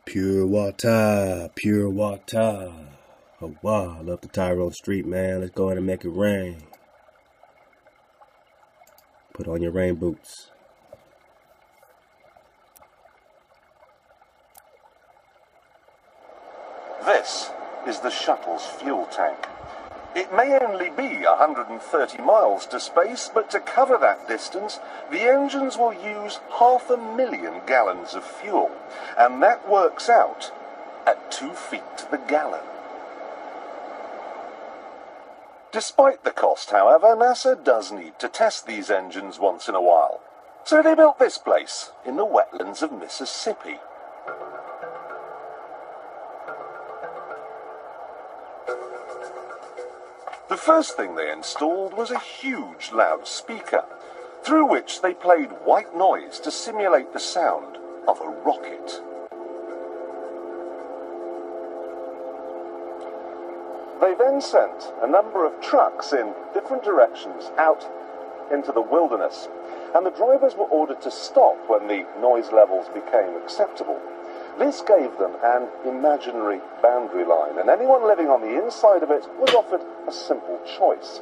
Pure water, pure water. Oh wow, I love the Tyrone Street, man. Let's go ahead and make it rain. Put on your rain boots. This is the shuttle's fuel tank. It may only be 130 miles to space, but to cover that distance, the engines will use 500,000 gallons of fuel, and that works out at 2 feet to the gallon. Despite the cost, however, NASA does need to test these engines once in a while. So they built this place in the wetlands of Mississippi. The first thing they installed was a huge loudspeaker, through which they played white noise to simulate the sound of a rocket. They then sent a number of trucks in different directions out into the wilderness, and the drivers were ordered to stop when the noise levels became acceptable. This gave them an imaginary boundary line, and anyone living on the inside of it was offered a simple choice.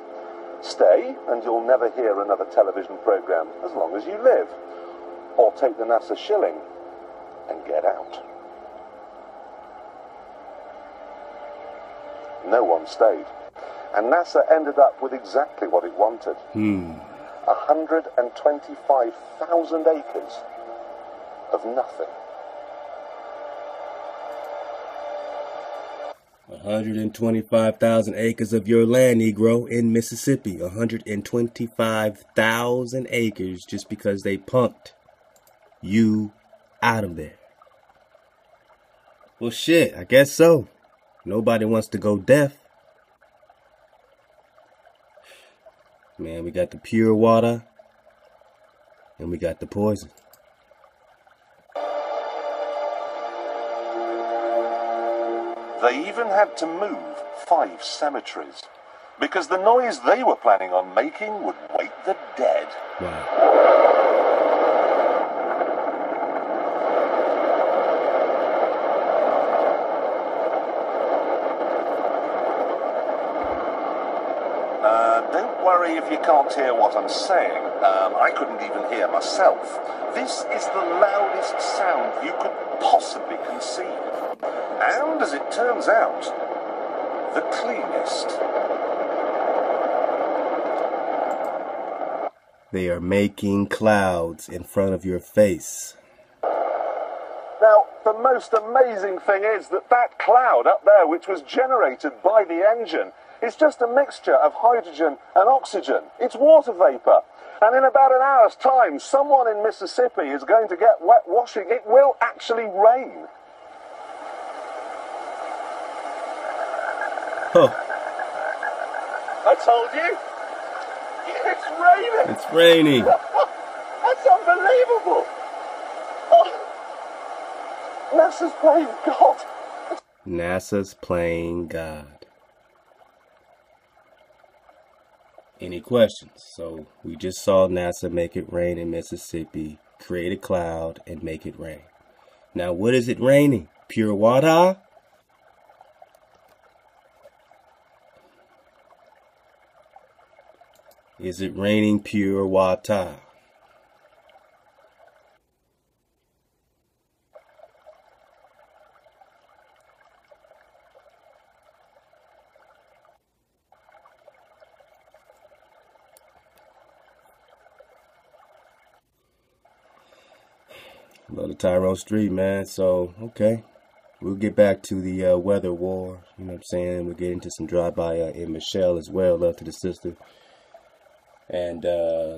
Stay, and you'll never hear another television program as long as you live. Or take the NASA shilling and get out. No one stayed, and NASA ended up with exactly what it wanted. 125,000 acres of nothing. 125,000 acres of your land, Negro, in Mississippi. 125,000 acres just because they punked you out of there. Well, shit, I guess so. Nobody wants to go deaf. Man, we got the pure water and we got the poison. They even had to move 5 cemeteries, because the noise they were planning on making would wake the dead. Wow. Don't worry if you can't hear what I'm saying. I couldn't even hear myself. This is the loudest sound you could possibly conceive. And, as it turns out, the cleanest. They are making clouds in front of your face. Now, the most amazing thing is that that cloud up there, which was generated by the engine, is just a mixture of hydrogen and oxygen. It's water vapor. And in about an hour's time, someone in Mississippi is going to get wet washing. It will actually rain. Huh. I told you. It's raining. It's raining. That's unbelievable. Oh. NASA's playing God. NASA's playing God. Any questions? So we just saw NASA make it rain in Mississippi, create a cloud and make it rain. Now what is it raining? Pure water? Is it raining pure water? Love the Tyrone Street, man. So, okay. We'll get back to the weather war. You know what I'm saying? We'll get into some drive-by in Michelle as well. Love to the sister. And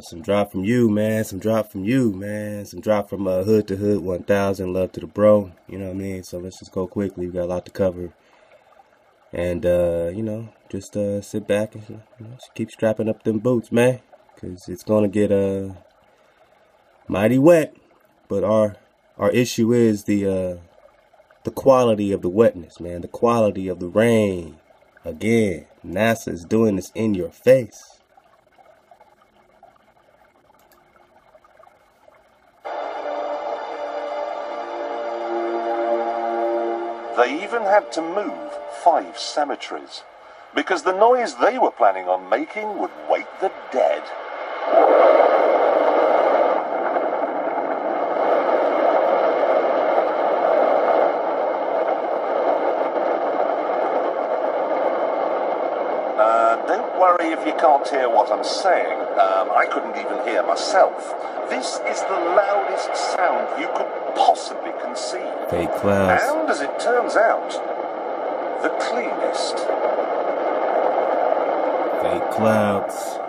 some drop from you, man. Some drop from you, man. Some drop from Hood to Hood 1000. Love to the bro. You know what I mean? So let's just go quickly. We got a lot to cover. And, you know, just sit back and keep strapping up them boots, man. Because it's going to get mighty wet. But our issue is the quality of the wetness, man. The quality of the rain. Again, NASA is doing this in your face. They even had to move 5 cemeteries, because the noise they were planning on making would wake the dead. Don't worry if you can't hear what I'm saying. I couldn't even hear myself. This is the loudest sound you could possibly conceive. Fake clouds. And as it turns out, the cleanest. Fake clouds.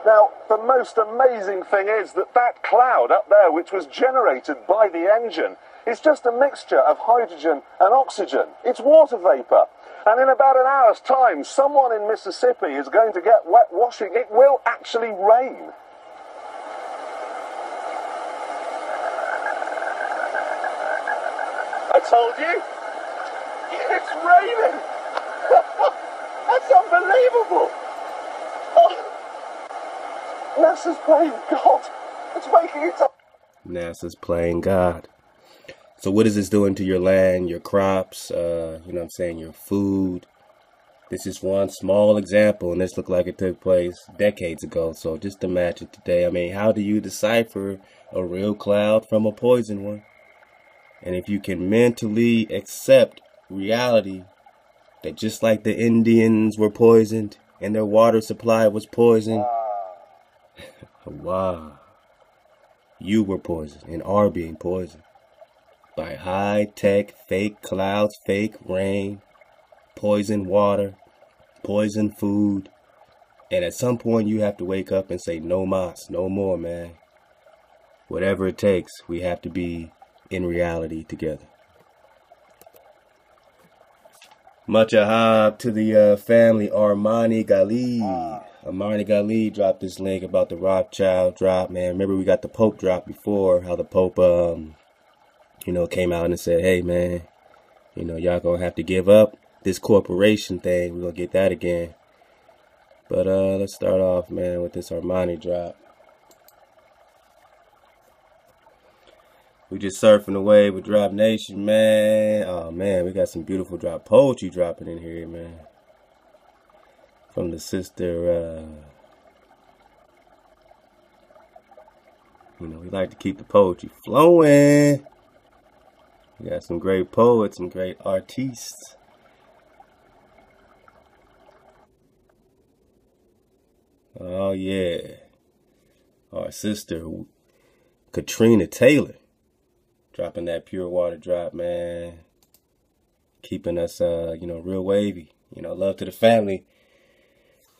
Now, the most amazing thing is that that cloud up there, which was generated by the engine, is just a mixture of hydrogen and oxygen. It's water vapor. And in about an hour's time, someone in Mississippi is going to get wet washing. It will actually rain. I told you. It's raining. That's unbelievable. Oh. NASA's playing God. It's waking it up. NASA's playing God. So what is this doing to your land, your crops, you know what I'm saying, your food? This is one small example, and this looked like it took place decades ago. So just imagine today, I mean, how do you decipher a real cloud from a poison one? And if you can mentally accept reality, that just like the Indians were poisoned and their water supply was poisoned, wow, you were poisoned and are being poisoned by high-tech fake clouds, fake rain, poison water, poison food. And at some point you have to wake up and say, no mas, no more, man. Whatever it takes, we have to be in reality together. Much Ahab to the family Armani Galid. Armani Galid dropped this link about the Rothschild drop, man. Remember we got the Pope drop before, how the Pope you know, came out and said, hey, man, you know, y'all gonna have to give up this corporation thing. We're gonna get that again. But let's start off, man, with this Harmonic drop. We just surfing away with Drop Nation, man. Oh, man, we got some beautiful drop poetry dropping in here, man. From the sister, you know, we like to keep the poetry flowing. We got some great poets, some great artists. Oh, yeah. Our sister, Katrina Taylor, dropping that pure water drop, man. Keeping us, you know, real wavy. You know, love to the family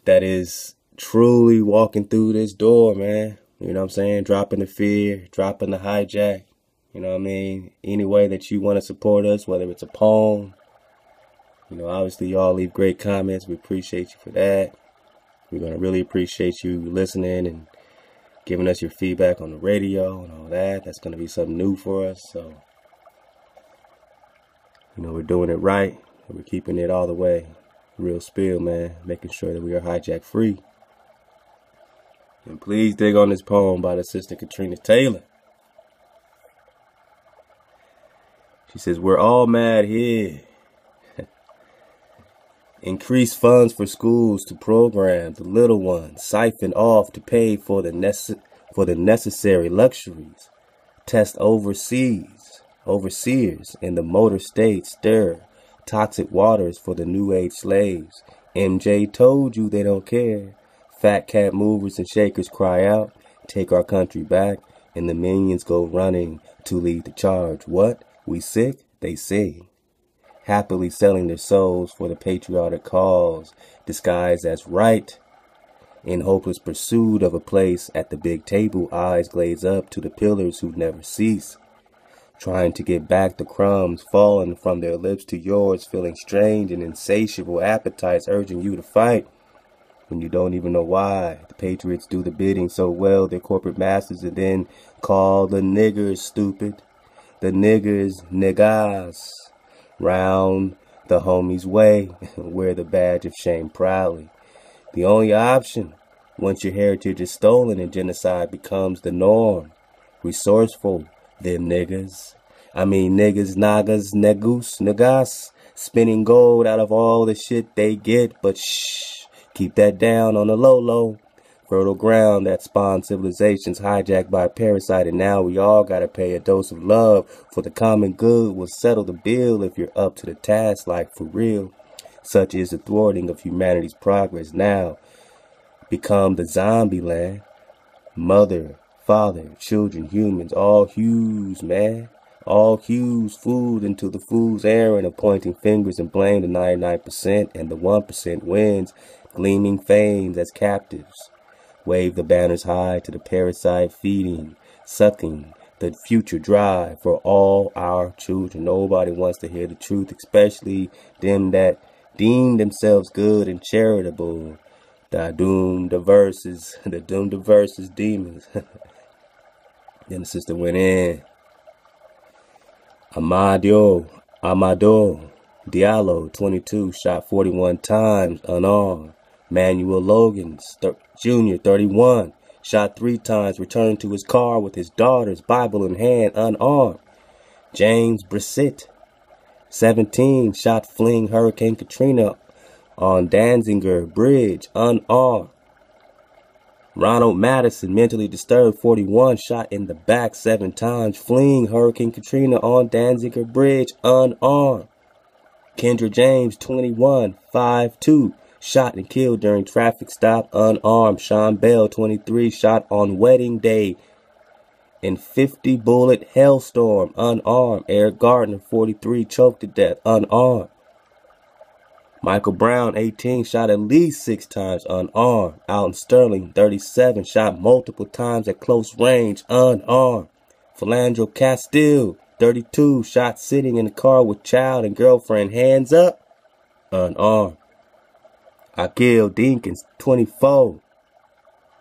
that is truly walking through this door, man. You know what I'm saying? Dropping the fear, dropping the hijack. You know what I mean? Any way that you want to support us, whether it's a poem. You know, obviously y'all leave great comments. We appreciate you for that. We're going to really appreciate you listening and giving us your feedback on the radio and all that. That's going to be something new for us. So, you know, we're doing it right. We're keeping it all the way. Real spill, man. Making sure that we are hijack free. And please dig on this poem by the sister Katrina Taylor. She says, we're all mad here. Increase funds for schools to program the little ones. Siphon off to pay for the necessary luxuries. Test overseers in the motor state. Stir toxic waters for the new age slaves. MJ told you they don't care. Fat cat movers and shakers cry out. Take our country back. And the minions go running to lead the charge. What? We sick? They say. Happily selling their souls for the patriotic cause, disguised as right. In hopeless pursuit of a place at the big table, eyes glaze up to the pillars who never cease. Trying to get back the crumbs falling from their lips to yours, feeling strange and insatiable appetites urging you to fight. When you don't even know why. The patriots do the bidding so well, their corporate masters, and then call the niggers stupid. The niggers, niggas, round the homies' way, wear the badge of shame proudly. The only option, once your heritage is stolen and genocide becomes the norm. Resourceful, them niggas. I mean niggas, nagas, negus, nagas, spinning gold out of all the shit they get, but shh, keep that down on the low. Fertile ground that spawned civilizations hijacked by a parasite, and now we all gotta pay a dose of love for the common good. Will settle the bill if you're up to the task, like for real. Such is the thwarting of humanity's progress. Now become the zombie land. Mother, father, children, humans, all hues, man. All hues, food into the fool's errand of pointing fingers and blame the 99%, and the 1% wins, gleaming fames as captives. Wave the banners high to the parasite, feeding, sucking the future dry for all our children. Nobody wants to hear the truth, especially them that deem themselves good and charitable. The doomed Diversas, demons. Then the sister went in. Amador Diallo, 22, shot 41 times, unarmed. Manuel Logan Jr., 31, shot 3 times, returned to his car with his daughter's Bible in hand, unarmed. James Brissett, 17, shot fleeing Hurricane Katrina on Danziger Bridge, unarmed. Ronald Madison, mentally disturbed, 41, shot in the back 7 times, fleeing Hurricane Katrina on Danziger Bridge, unarmed. Kendra James, 21, 5'2", shot and killed during traffic stop, unarmed. Sean Bell, 23, shot on wedding day in 50-bullet hailstorm, unarmed. Eric Gardner, 43, choked to death, unarmed. Michael Brown, 18, shot at least 6 times, unarmed. Alton Sterling, 37, shot multiple times at close range, unarmed. Philandro Castile, 32, shot sitting in the car with child and girlfriend, hands up, unarmed. Akil Dinkins, 24,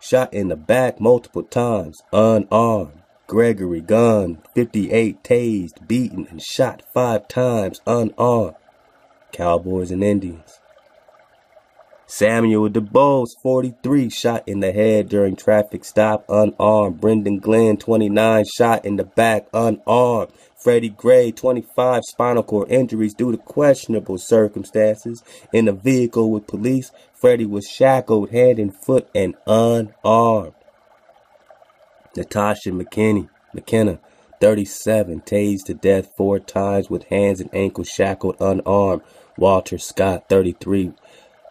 shot in the back multiple times, unarmed. Gregory Gunn, 58, tased, beaten, and shot 5 times, unarmed. Cowboys and Indians. Samuel DeBose, 43, shot in the head during traffic stop, unarmed. Brendan Glenn, 29, shot in the back, unarmed. Freddie Gray, 25, spinal cord injuries due to questionable circumstances. In a vehicle with police, Freddie was shackled hand and foot and unarmed. Natasha McKenna, 37, tased to death 4 times with hands and ankles shackled, unarmed. Walter Scott, 33,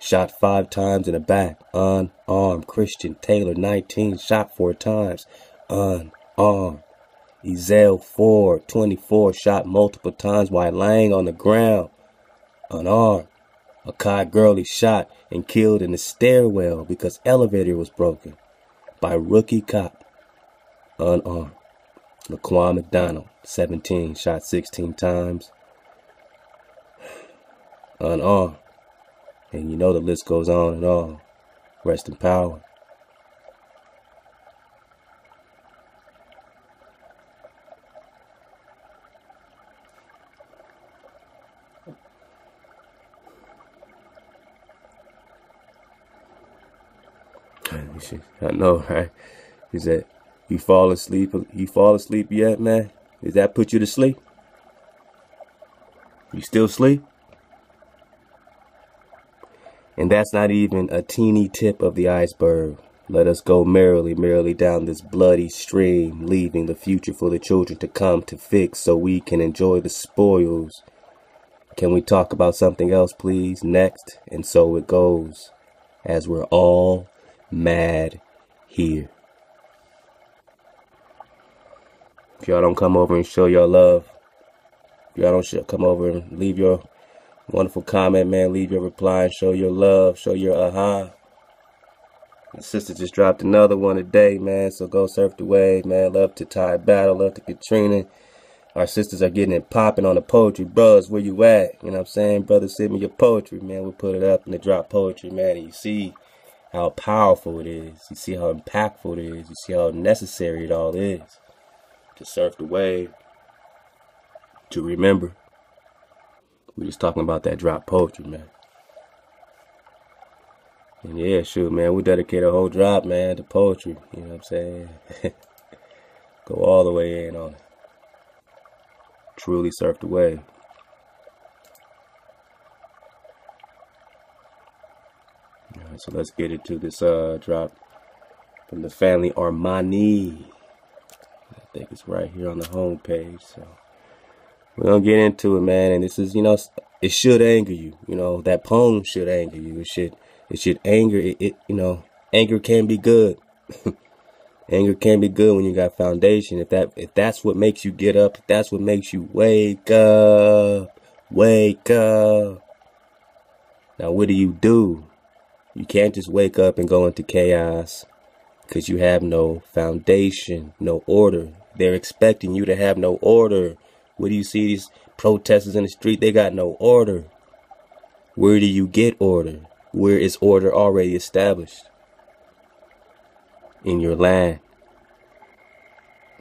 shot 5 times in the back, unarmed. Christian Taylor, 19, shot 4 times, unarmed. Ezel Ford, 24, shot multiple times while laying on the ground, unarmed. Akai Gurley, shot and killed in the stairwell because elevator was broken by rookie cop, unarmed. Laquan McDonald, 17, shot 16 times, unarmed. And you know the list goes on and on. Rest in power. I know, right? Is that you fall asleep? You fall asleep yet, man? Does that put you to sleep? You still sleep? And that's not even a teeny tip of the iceberg. Let us go merrily down this bloody stream, leaving the future for the children to come to fix so we can enjoy the spoils. Can we talk about something else, please? Next. And so it goes, as we're all mad here. If y'all don't come over and show your love, if y'all don't come over and leave your wonderful comment, man, leave your reply and show your love, show your aha. My sister just dropped another one today, man, so go surf the wave, man. Love to Ty Battle, love to Katrina. Our sisters are getting it popping on the poetry. Brothers, where you at? You know what I'm saying? Brothers, send me your poetry, man. We'll put it up in the drop poetry, man. And you see how powerful it is. You see how impactful it is. You see how necessary it all is. To surf the wave. To remember. We're just talking about that drop poetry, man. And yeah, shoot, man, we dedicate a whole drop, man, to poetry. You know what I'm saying? Go all the way in on it. truly surfed away. Alright, so let's get into this drop from the family Armani. I think it's right here on the home page. So we're gonna get into it, man. And this is, you know, it should anger you. You know, that poem should anger you. It should anger it. You know, anger can be good. Anger can be good when you got foundation. If that's what makes you get up, if that's what makes you wake up, wake up. Now, what do? You can't just wake up and go into chaos because you have no foundation, no order. They're expecting you to have no order. Where do you see these protesters in the street? They got no order. Where do you get order? Where is order already established? In your land.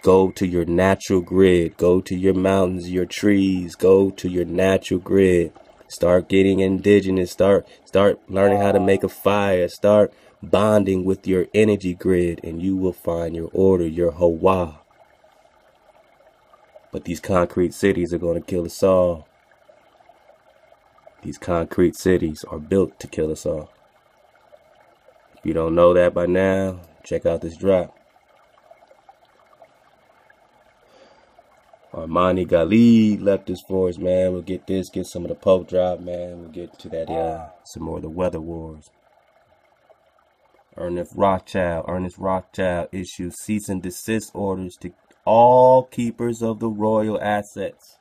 Go to your natural grid. Go to your mountains, your trees. Go to your natural grid. Start getting indigenous. Start learning how to make a fire. Start bonding with your energy grid, and you will find your order, your Hawa. But these concrete cities are going to kill us all. These concrete cities are built to kill us all. If you don't know that by now, check out this drop. Armani Gali left this for us, man. We'll get this, get some of the Pope drop, man. We'll get to that, some more of the weather wars. Ernest Rothschild issues cease and desist orders to all keepers of the royal assets.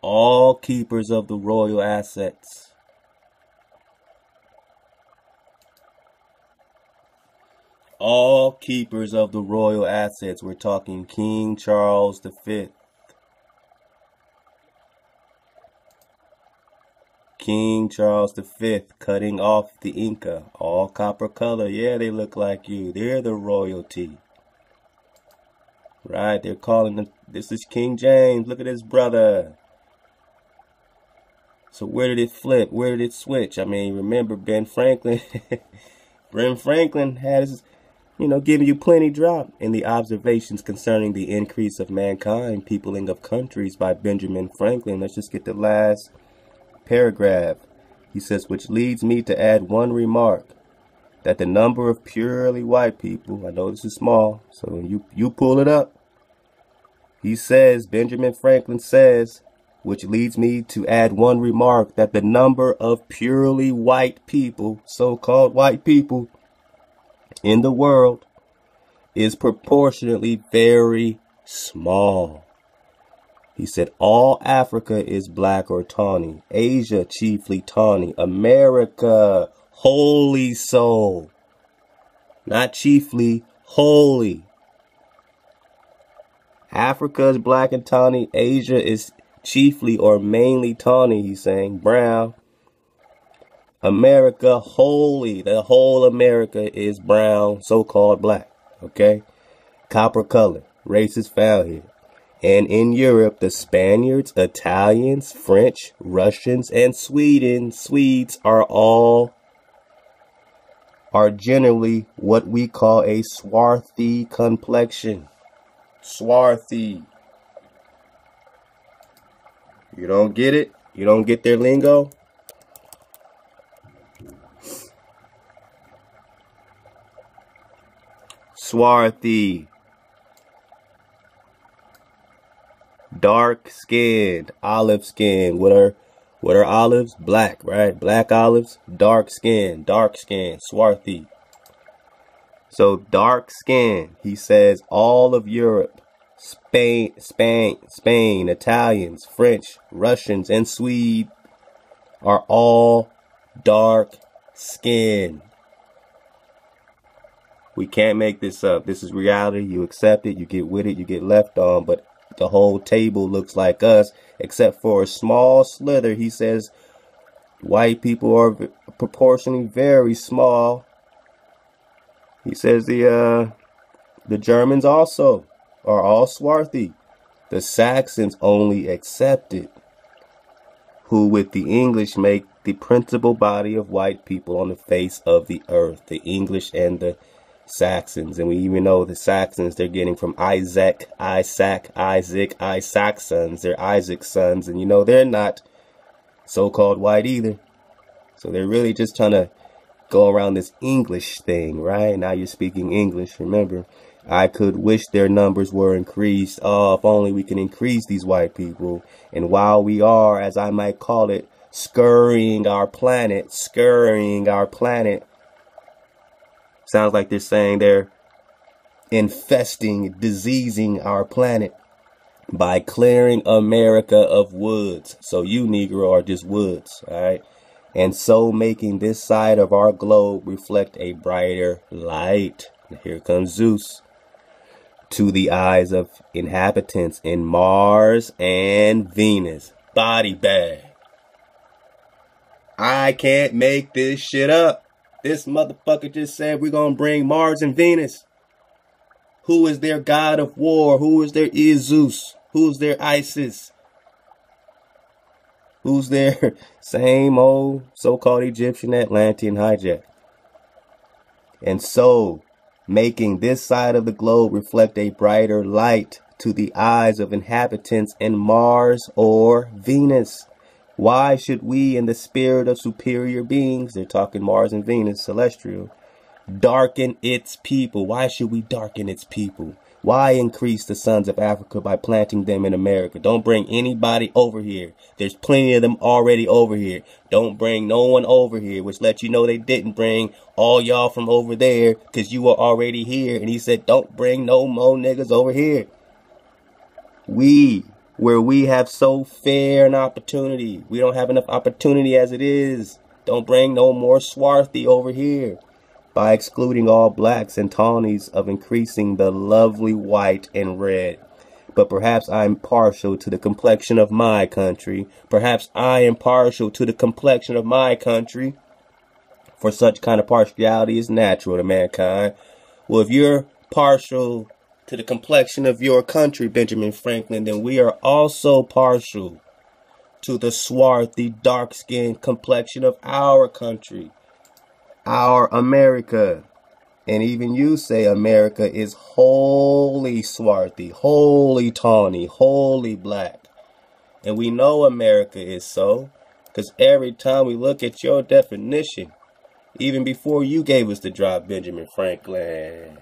All keepers of the royal assets. All keepers of the royal assets. We're talking King Charles V. King Charles V cutting off the Inca. All copper color. Yeah, they look like you. They're the royalty. Right, they're calling them. This is King James. Look at his brother. So where did it flip? Where did it switch? I mean, remember Ben Franklin? Ben Franklin had his, you know, giving you plenty drop in the observations concerning the increase of mankind, peopling of countries by Benjamin Franklin. Let's just get the last paragraph. He says, which leads me to add one remark, that the number of purely white people, I know this is small, so you pull it up. He says, Benjamin Franklin says, which leads me to add one remark, that the number of purely white people, so-called white people, in the world is proportionately very small. He said all Africa is black or tawny, Asia chiefly tawny, America wholly so, not chiefly, wholly. Africa is black and tawny, Asia is chiefly or mainly tawny, he's saying, brown. America wholly, the whole America is brown, so-called black, okay? Copper color, races found here. And in Europe, the Spaniards, Italians, French, Russians, and Swedes are generally what we call a swarthy complexion. Swarthy. You don't get it? You don't get their lingo? Swarthy. Dark skinned, olive skin. What are olives? Black, right? Black olives, dark skin, swarthy. So dark skin, he says all of Europe, Spain, Italians, French, Russians, and Swedes are all dark skinned. We can't make this up. This is reality. You accept it, you get with it, you get left on, but the whole table looks like us, except for a small slither. He says white people are proportionally very small. He says the Germans also are all swarthy. The Saxons only accepted, who with the English make the principal body of white people on the face of the earth. The English and the Saxons. And we even know the Saxons, they're getting from Isaac, Isaac's they're Isaac's sons. And you know, they're not so-called white either. So they're really just trying to go around this English thing, right? Now you're speaking English. Remember, I could wish their numbers were increased. Oh, if only we can increase these white people. And while we are, as I might call it, scurrying our planet, sounds like they're saying they're infesting, diseasing our planet by clearing America of woods. So you, Negro, are just woods, all right? And so making this side of our globe reflect a brighter light. And here comes Zeus. To the eyes of inhabitants in Mars and Venus. Body bag. I can't make this shit up. This motherfucker just said we're gonna bring Mars and Venus. Who is their god of war? Who is their Zeus? Who's their Isis? Who's their same old so-called Egyptian Atlantean hijack? And so, making this side of the globe reflect a brighter light to the eyes of inhabitants in Mars or Venus. Why should we, in the spirit of superior beings, they're talking Mars and Venus, celestial, darken its people? Why should we darken its people? Why increase the sons of Africa by planting them in America? Don't bring anybody over here. There's plenty of them already over here. Don't bring no one over here, which lets you know they didn't bring all y'all from over there because you were already here. And he said, don't bring no more niggas over here. Where we have so fair an opportunity. We don't have enough opportunity as it is. Don't bring no more swarthy over here. By excluding all blacks and tawnies of increasing the lovely white and red. But perhaps I'm partial to the complexion of my country. Perhaps I am partial to the complexion of my country. For such kind of partiality is natural to mankind. Well, if you're partial to the complexion of your country, Benjamin Franklin, then we are also partial to the swarthy, dark-skinned complexion of our country. Our America. And even you say America is wholly swarthy, wholly tawny, wholly black. And we know America is so, because every time we look at your definition, even before you gave us the drop, Benjamin Franklin,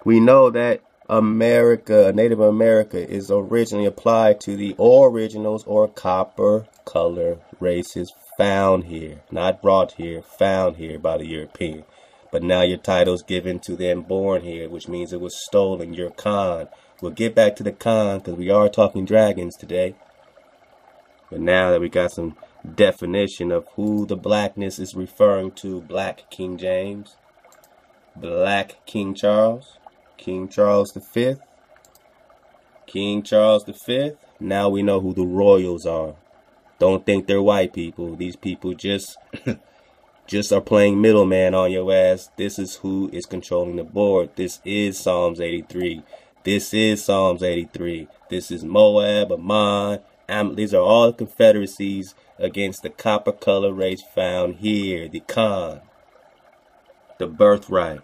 we know that America, Native America, is originally applied to the originals or copper color races found here, not brought here, found here by the European. But now your title's given to them born here, which means it was stolen. Your Khan. We'll get back to the Khan because we are talking dragons today. But now that we got some definition of who the blackness is referring to, Black King James, Black King Charles, King Charles V, King Charles V. Now we know who the royals are. Don't think they're white people. These people just are playing middleman on your ass. This is who is controlling the board. This is Psalms 83. This is Psalms 83. This is Moab, Ammon. These are all confederacies against the copper color race found here. The Khan. The birthright.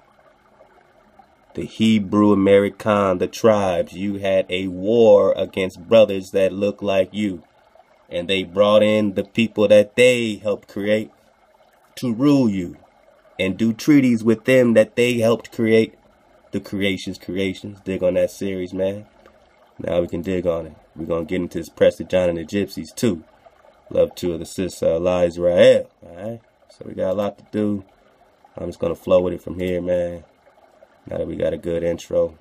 The Hebrew American, the tribes. You had a war against brothers that look like you. And they brought in the people that they helped create to rule you. And do treaties with them that they helped create. The creations. Dig on that series, man. Now we can dig on it. We're going to get into this Prester John and the Gypsies, too. Love two of the sister Allah Israel. Alright? So we got a lot to do. I'm just going to flow with it from here, man. Now that we got a good intro.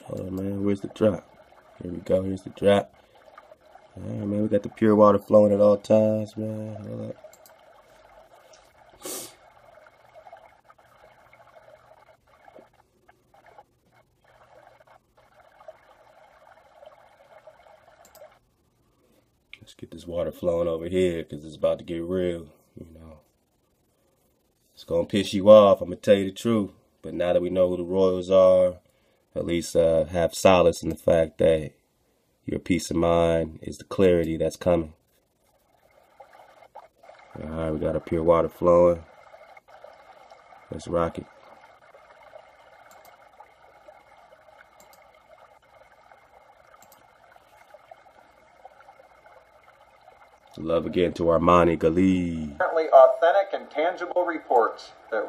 Hold on, man. Where's the drop? Here we go. Here's the drop. Alright, man. We got the pure water flowing at all times, man. Hold up. Let's get this water flowing over here because it's about to get real, you know. It's going to piss you off. I'm going to tell you the truth. But now that we know who the royals are, at least have solace in the fact that your peace of mind is the clarity that's coming. Alright, we got our pure water flowing. Let's rock it. Love again to Armani Gali. Currently authentic and tangible reports that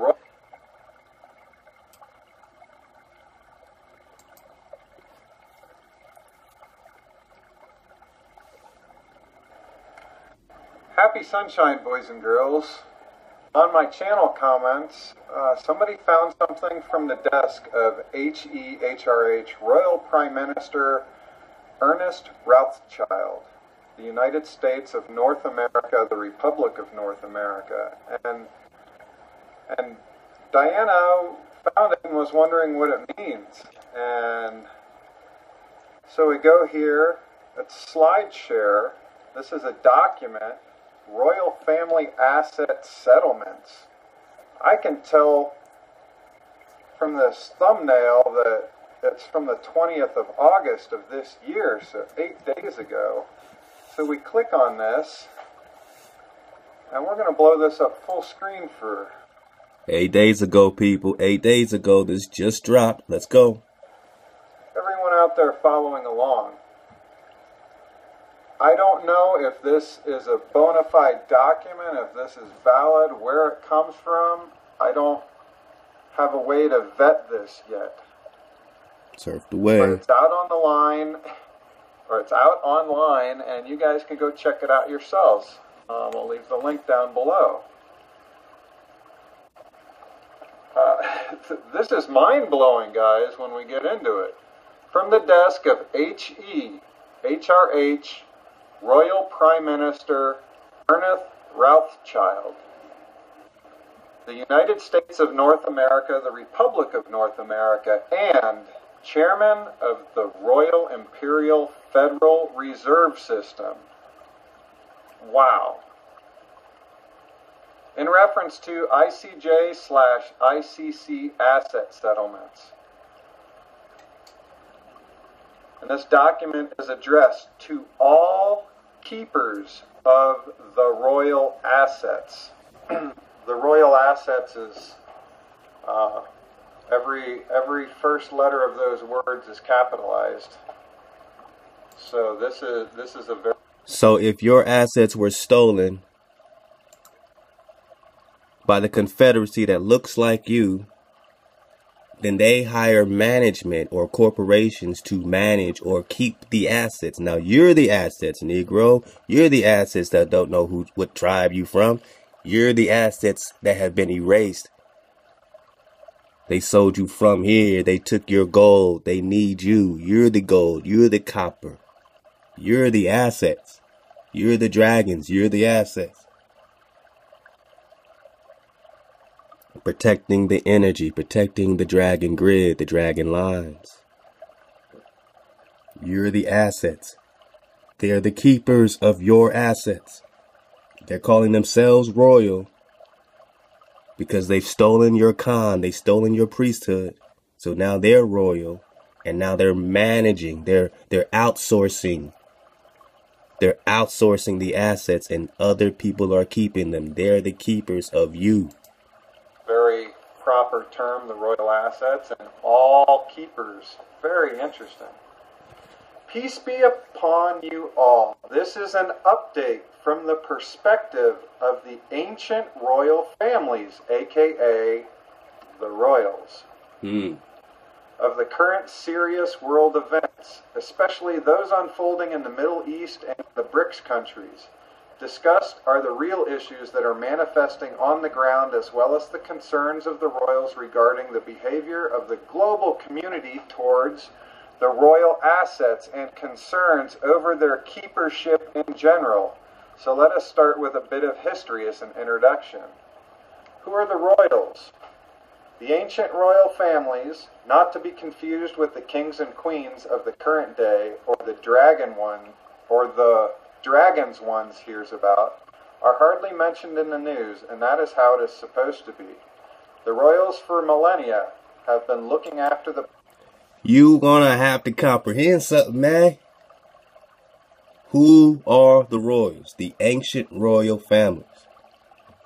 Happy sunshine, boys and girls. On my channel comments, somebody found something from the desk of HEHRH, Royal Prime Minister Ernest Rothschild, the United States of North America, the Republic of North America. And Diana found it and was wondering what it means. And so we go here, it's SlideShare. This is a document, Royal Family Asset Settlements. I can tell from this thumbnail that it's from the 20th of August of this year, so 8 days ago. So we click on this, and we're going to blow this up full screen for 8 days ago, people. 8 days ago. This just dropped. Let's go. everyone out there following along. I don't know if this is a bona fide document, if this is valid, where it comes from. I don't have a way to vet this yet. Surfed away. But it's out on the line, or it's out online, and you guys can go check it out yourselves. I'll leave the link down below. This is mind-blowing, guys, when we get into it. From the desk of HEHRH, Royal Prime Minister Ernest Rothschild, the United States of North America, the Republic of North America, and Chairman of the Royal Imperial Federal Reserve System. Wow. In reference to ICJ/ICC asset settlements. And this document is addressed to all keepers of the royal assets. The royal assets is every first letter of those words is capitalized. So this is a very. So if your assets were stolen by the Confederacy that looks like you, then they hire management or corporations to manage or keep the assets. Now you're the assets, Negro. You're the assets that don't know what tribe you from. You're the assets that have been erased. They sold you from here. They took your gold. They need you. You're the gold. You're the copper. You're the assets. You're the dragons. You're the assets. Protecting the energy, protecting the dragon grid, the dragon lines. You're the assets. They're the keepers of your assets. They're calling themselves royal because they've stolen your Khan, they've stolen your priesthood. So now they're royal, and now they're managing, they're outsourcing. They're outsourcing the assets, and other people are keeping them. They're the keepers of you. Very proper term, the royal assets, and all keepers. Very interesting. Peace be upon you all. This is an update from the perspective of the ancient royal families, aka the royals, of the current serious world events, especially those unfolding in the Middle East and the BRICS countries. Discussed are the real issues that are manifesting on the ground, as well as the concerns of the royals regarding the behavior of the global community towards the royal assets and concerns over their keepership in general. So let us start with a bit of history as an introduction. Who are the royals? The ancient royal families, not to be confused with the kings and queens of the current day, or the dragon one, or the dragons ones hears about, are hardly mentioned in the news, and that is how it is supposed to be. The royals for millennia have been looking after the... You gonna have to comprehend something, man. Who are the royals? The ancient royal families.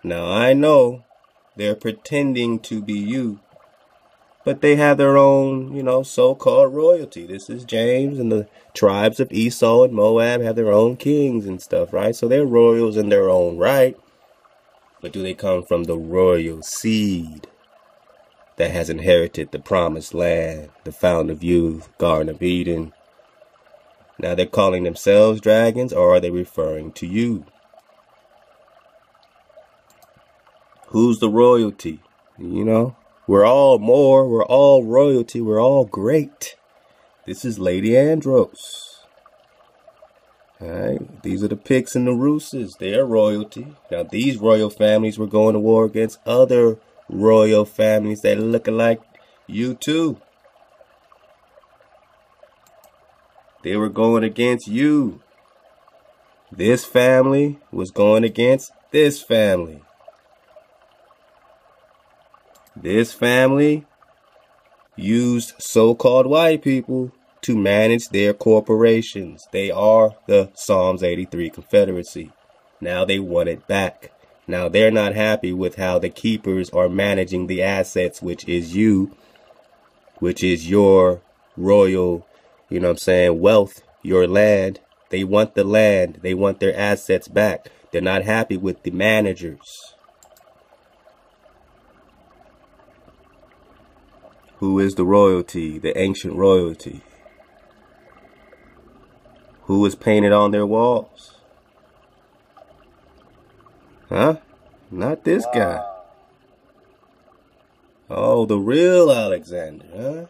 Now I know They're pretending to be you. But they have their own, you know, so-called royalty. This is James, and the tribes of Esau and Moab have their own kings and stuff, right? So they're royals in their own right. But do they come from the royal seed that has inherited the promised land, the fountain of youth, Garden of Eden? Now they're calling themselves dragons, or are they referring to you? Who's the royalty? You know? We're all royalty, we're all great. This is Lady Andros. Alright, these are the Picts and the Rooses, they're royalty. Now these royal families were going to war against other royal families that look like you too. They were going against you. This family was going against this family. This family used so-called white people to manage their corporations. They are the Psalms 83 Confederacy. Now they want it back. Now they're not happy with how the keepers are managing the assets, which is you, which is your royal, you know what I'm saying, wealth, your land. They want the land. They want their assets back. They're not happy with the managers. Who is the royalty, the ancient royalty? Who is painted on their walls? Huh? Not this guy. Oh, the real Alexander, huh?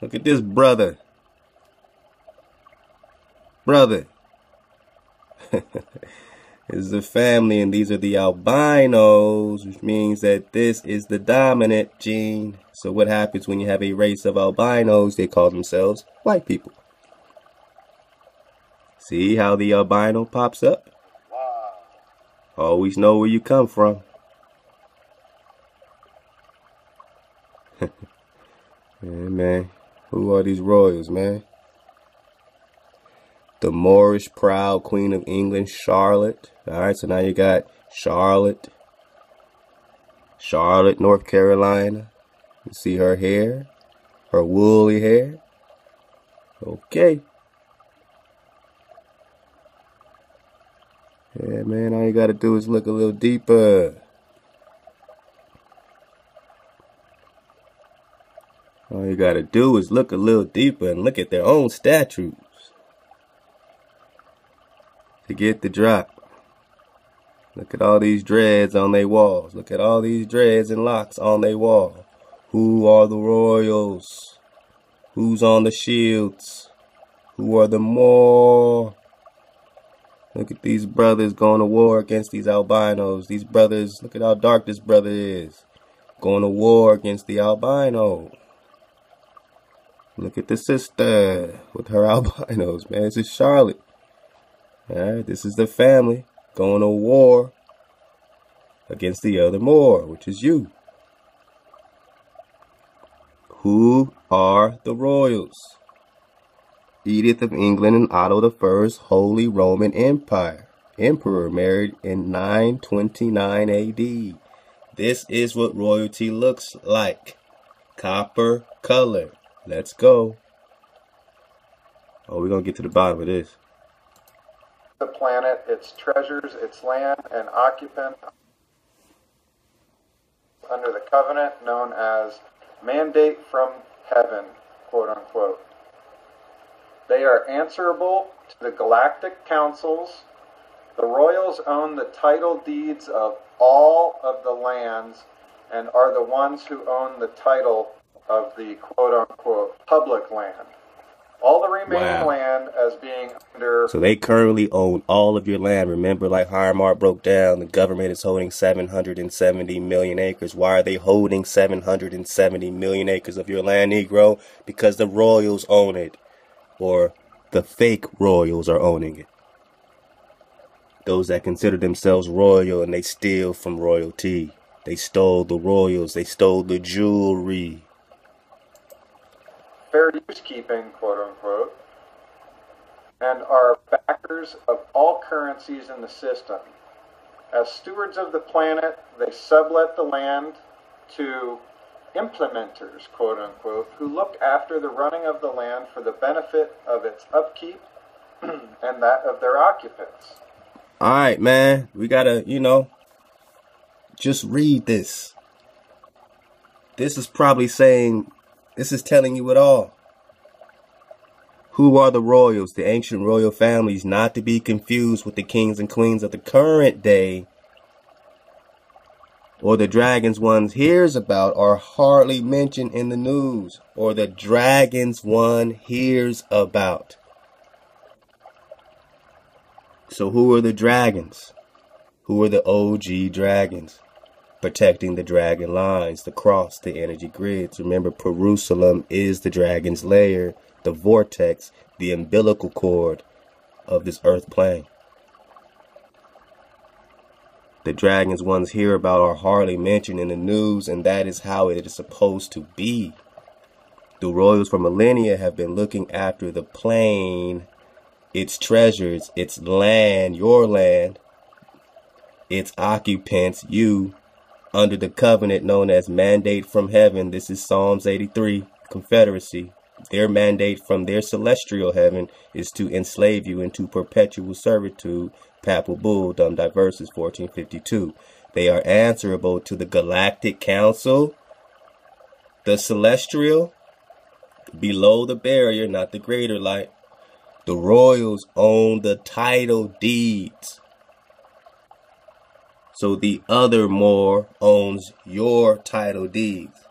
Look at this brother. Brother. This is the family, and these are the albinos, which means that this is the dominant gene. So what happens when you have a race of albinos? They call themselves white people. See how the albino pops up? Always know where you come from. Yeah, man. Who are these royals, man? The Moorish proud Queen of England, Charlotte. Alright, so now you got Charlotte, North Carolina. You see her hair, her woolly hair. Okay. Yeah, man, all you gotta do is look a little deeper. All you gotta do is look a little deeper and look at their own statues to get the drop. Look at all these dreads on their walls. Look at all these dreads and locks on their wall. Who are the royals? Who's on the shields? Who are the Moor? Look at these brothers going to war against these albinos. These brothers, look at how dark this brother is. Going to war against the albino. Look at the sister with her albinos, man. This is Charlotte. Alright, this is the family going to war against the other Moor, which is you. Who are the royals? Edith of England and Otto I's Holy Roman Emperor, married in 929 AD. This is what royalty looks like. Copper color. Let's go. Oh, we're going to get to the bottom of this. The planet, its treasures, its land, and occupant under the covenant known as mandate from heaven, quote unquote. They are answerable to the galactic councils. The royals own the title deeds of all of the lands and are the ones who own the title of the quote unquote public land. All the remaining land as being under... So they currently own all of your land. Remember, like Harmonics broke down, the government is holding 770 million acres. Why are they holding 770 million acres of your land, Negro? Because the royals own it. Or the fake royals are owning it. Those that consider themselves royal and they steal from royalty. They stole the royals. They stole the jewelry. Fair use keeping, quote unquote, and are backers of all currencies in the system. As stewards of the planet, they sublet the land to implementers, quote unquote, who look after the running of the land for the benefit of its upkeep and that of their occupants. All right, man. We gotta, just read this. This is telling you it all. Who are the royals, the ancient royal families, not to be confused with the kings and queens of the current day, or the dragons one hears about are hardly mentioned in the news, or the dragons one hears about. So who are the dragons? Who are the OG dragons? Protecting the dragon lines, the cross, the energy grids. Remember, Jerusalem is the dragon's lair, the vortex, the umbilical cord of this earth plane. The dragons ones hear about are hardly mentioned in the news, and that is how it is supposed to be. The royals for millennia have been looking after the plane, its treasures, its land, your land, its occupants, you, under the covenant known as mandate from heaven. This is Psalms 83, Confederacy. Their mandate from their celestial heaven is to enslave you into perpetual servitude. Papal Bull, Diversas 1452. They are answerable to the Galactic Council, the celestial, below the barrier, not the greater light. The royals own the title deeds. So the other Moor owns your title deeds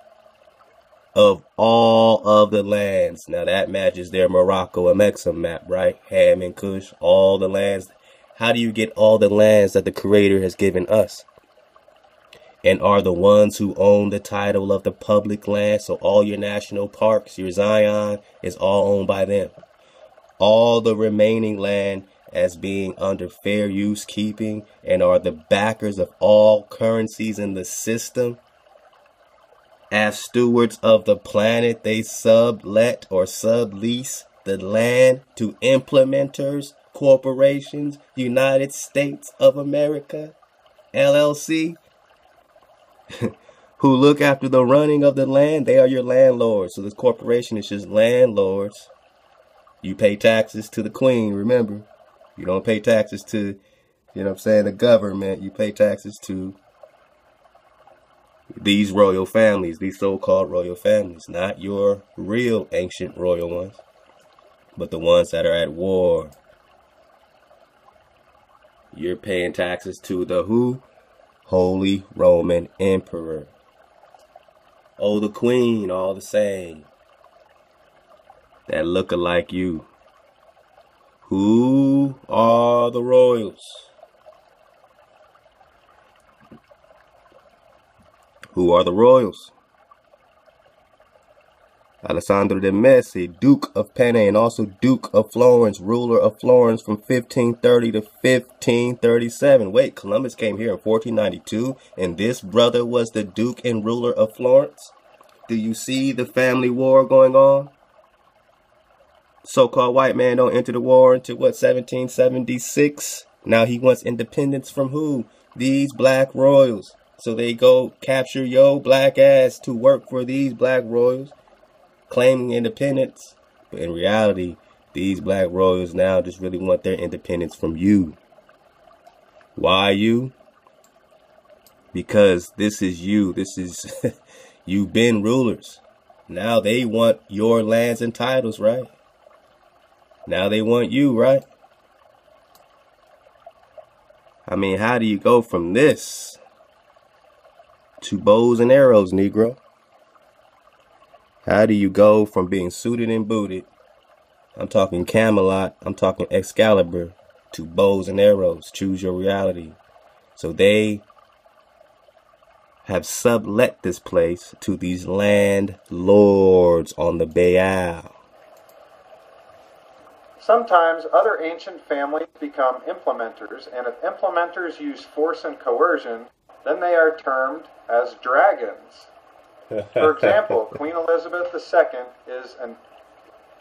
of all of the lands. Now that matches their Morocco and Mexico map, right? Ham and Kush, all the lands. How do you get all the lands that the Creator has given us? And are the ones who own the title of the public land, so all your national parks, your Zion, is all owned by them. All the remaining land as being under fair use keeping, and are the backers of all currencies in the system. As stewards of the planet, they sublet or sublease the land to implementers, corporations, United States of America, LLC, who look after the running of the land. They are your landlords. So this corporation is just landlords. You pay taxes to the queen, remember. You don't pay taxes to, the government. You pay taxes to these royal families, these so-called royal families, not your real ancient royal ones, but the ones that are at war. You're paying taxes to the who? Holy Roman Emperor. Oh, the queen, all the same. That look like you. Who are the royals? Who are the royals? Alessandro de' Medici, Duke of Penne, and also Duke of Florence, ruler of Florence from 1530 to 1537. Wait, Columbus came here in 1492, and this brother was the Duke and ruler of Florence? Do you see the family war going on? So-called white man don't enter the war until, 1776? Now he wants independence from who? These black royals. So they go capture your black ass to work for these black royals, claiming independence. But in reality, these black royals now just really want their independence from you. Why you? Because this is you. This is, you've been rulers. Now they want your lands and titles, right? Now they want you, right? I mean, how do you go from this to bows and arrows, Negro? How do you go from being suited and booted, I'm talking Camelot, I'm talking Excalibur, to bows and arrows? Choose your reality. So they have sublet this place to these landlords on the Baal. Sometimes other ancient families become implementers, and if implementers use force and coercion, then they are termed as dragons. For example, Queen Elizabeth II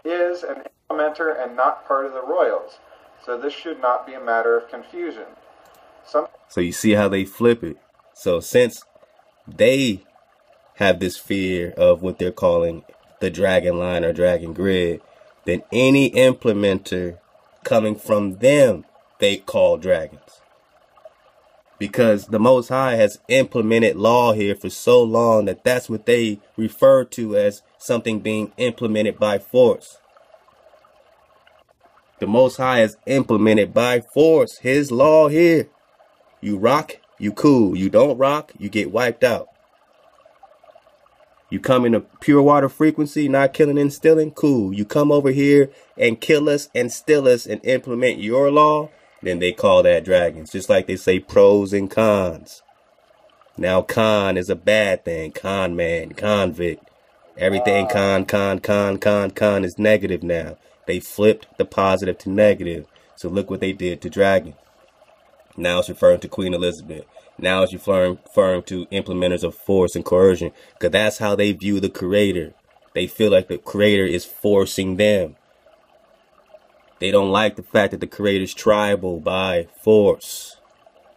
is an implementer and not part of the royals, so this should not be a matter of confusion. So you see how they flip it. So since they have this fear of what they're calling the dragon line or dragon grid, then any implementer coming from them, they call dragons. Because the Most High has implemented law here for so long that that's what they refer to as something being implemented by force. The Most High has implemented by force his law here. You rock, you cool. You don't rock, you get wiped out. You come in a pure water frequency, not killing and stealing, cool. You come over here and kill us and steal us and implement your law, then they call that dragons. Just like they say pros and cons. Now con is a bad thing. Con man, convict. Everything con is negative now. They flipped the positive to negative. So look what they did to dragon. Now it's referring to Queen Elizabeth. Now it's referring to implementers of force and coercion. Because that's how they view the creator. They feel like the creator is forcing them. They don't like the fact that the creator's tribal by force.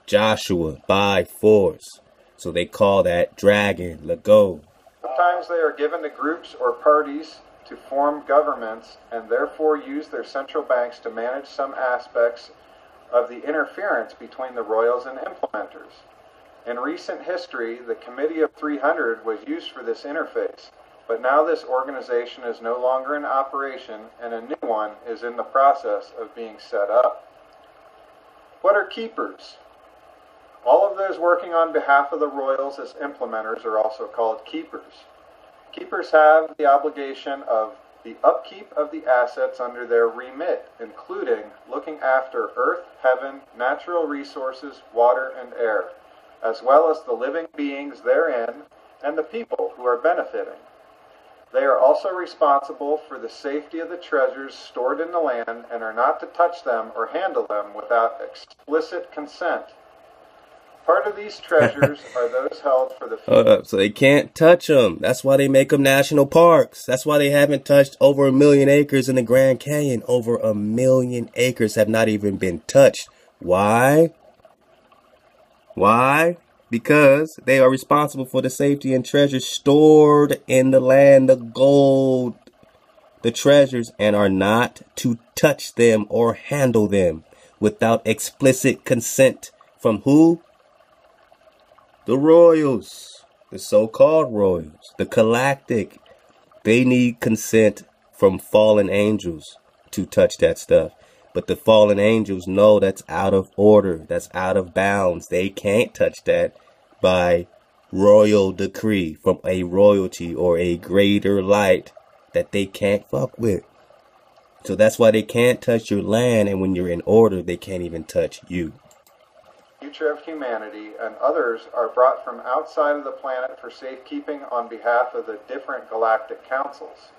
Joshua by force. So they call that dragon. Let go. Sometimes they are given to groups or parties to form governments and therefore use their central banks to manage some aspects of the interference between the royals and implementers. In recent history, the Committee of 300 was used for this interface, but now this organization is no longer in operation and a new one is in the process of being set up. What are keepers? All of those working on behalf of the royals as implementers are also called keepers. Keepers have the obligation of the upkeep of the assets under their remit, including looking after earth, heaven, natural resources, water, and air, as well as the living beings therein and the people who are benefiting. They are also responsible for the safety of the treasures stored in the land and are not to touch them or handle them without explicit consent. Part of these treasures are those held for the future. So they can't touch them. That's why they make them national parks. That's why they haven't touched over 1 million acres in the Grand Canyon. Over 1 million acres have not even been touched. Why? Why? Because they are responsible for the safety and treasures stored in the land, the gold, the treasures, and are not to touch them or handle them without explicit consent from who? The royals, the so-called royals, the galactic. They need consent from fallen angels to touch that stuff. But the fallen angels know that's out of order. That's out of bounds. They can't touch that by royal decree from a royalty or a greater light that they can't fuck with. So that's why they can't touch your land. And when you're in order, they can't even touch you. Future of humanity, and others are brought from outside of the planet for safekeeping on behalf of the different galactic councils.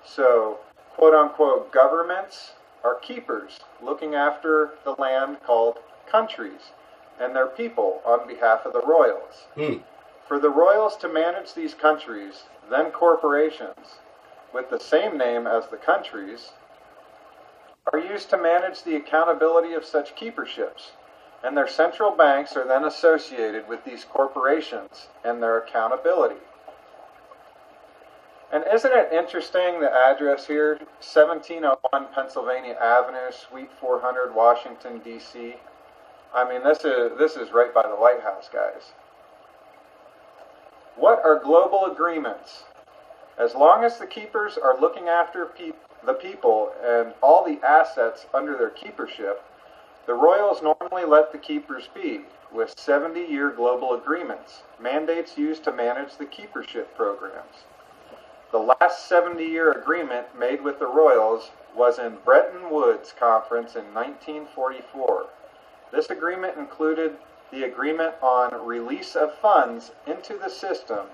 So, quote-unquote governments are keepers looking after the land called countries and their people on behalf of the royals. For the royals to manage these countries, then corporations, with the same name as the countries, are used to manage the accountability of such keeperships. And their central banks are then associated with these corporations and their accountability. And isn't it interesting, the address here, 1701 Pennsylvania Avenue, Suite 400, Washington, D.C.? I mean, this is right by the White House, guys. What are global agreements? As long as the keepers are looking after the people and all the assets under their keepership, the royals normally let the keepers be, with 70-year global agreements, mandates used to manage the keepership programs. The last 70-year agreement made with the royals was in Bretton Woods Conference in 1944. This agreement included the agreement on release of funds into the system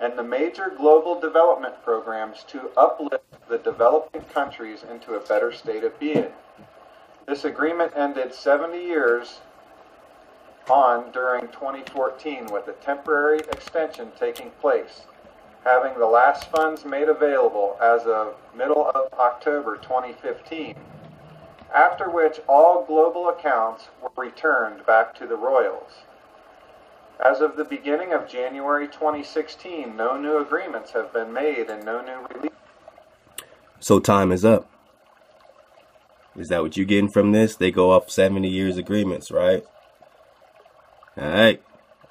and the major global development programs to uplift the developing countries into a better state of being. This agreement ended 70 years on during 2014 with a temporary extension taking place, having the last funds made available as of middle of October 2015. after which all global accounts were returned back to the royals. As of the beginning of January 2016, no new agreements have been made and no new releases. So time is up. Is that what you're getting from this? They go off 70 years agreements, right? Alright.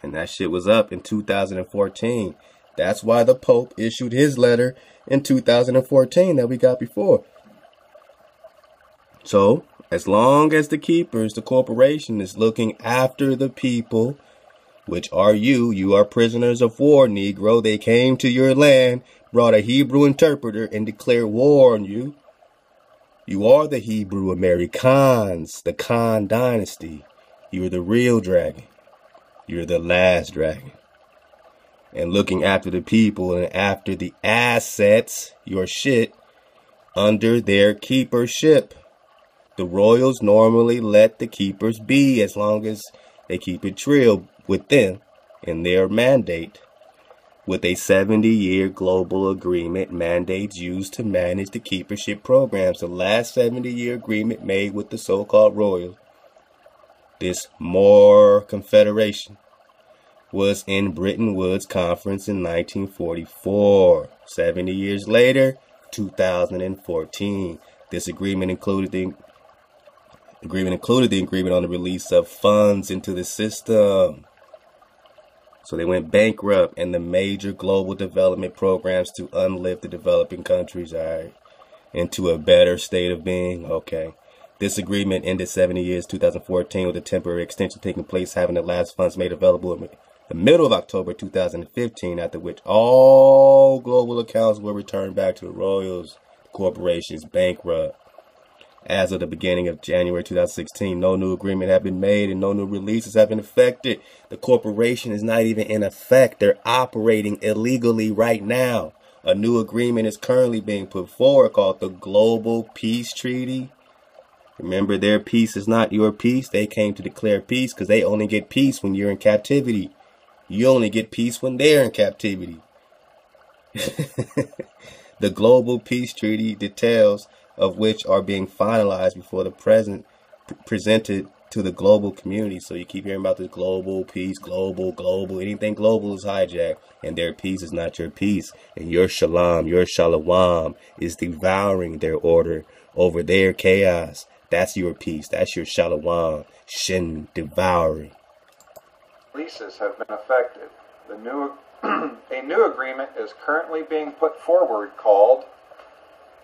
And that shit was up in 2014. That's why the Pope issued his letter in 2014 that we got before. So, as long as the keepers, the corporation, is looking after the people, which are you are prisoners of war, Negro. They came to your land, brought a Hebrew interpreter, and declared war on you. You are the Hebrew Americans, the Khan dynasty. You're the real dragon. You're the last dragon. And looking after the people and after the assets, your shit, under their keepership. The royals normally let the keepers be as long as they keep it real with them in their mandate. With a 70-year global agreement, mandates used to manage the keepership programs. The last 70-year agreement made with the so-called royals, this Moor Confederation, was in Bretton Woods Conference in 1944. 70 years later, 2014. This agreement included the agreement on the release of funds into the system. So they went bankrupt and the major global development programs to unlift the developing countries, into a better state of being. Okay. This agreement ended 70 years, 2014, with a temporary extension taking place, having the last funds made available in the middle of October 2015, after which all global accounts were returned back to the royals. The corporations bankrupt. As of the beginning of January 2016, no new agreement have been made and no new releases have been effected. The corporation is not even in effect. They're operating illegally right now. A new agreement is currently being put forward called the Global Peace Treaty. Remember, their peace is not your peace. They came to declare peace because they only get peace when you're in captivity. You only get peace when they're in captivity. The Global Peace Treaty, details of which are being finalized before the presented to the global community. So you keep hearing about this global peace, global. Anything global is hijacked, and their peace is not your peace. And your shalom, your shalawam is devouring their order over their chaos. That's your peace. That's your shalawam, shin, devouring. Releases have been effected. A new agreement is currently being put forward called,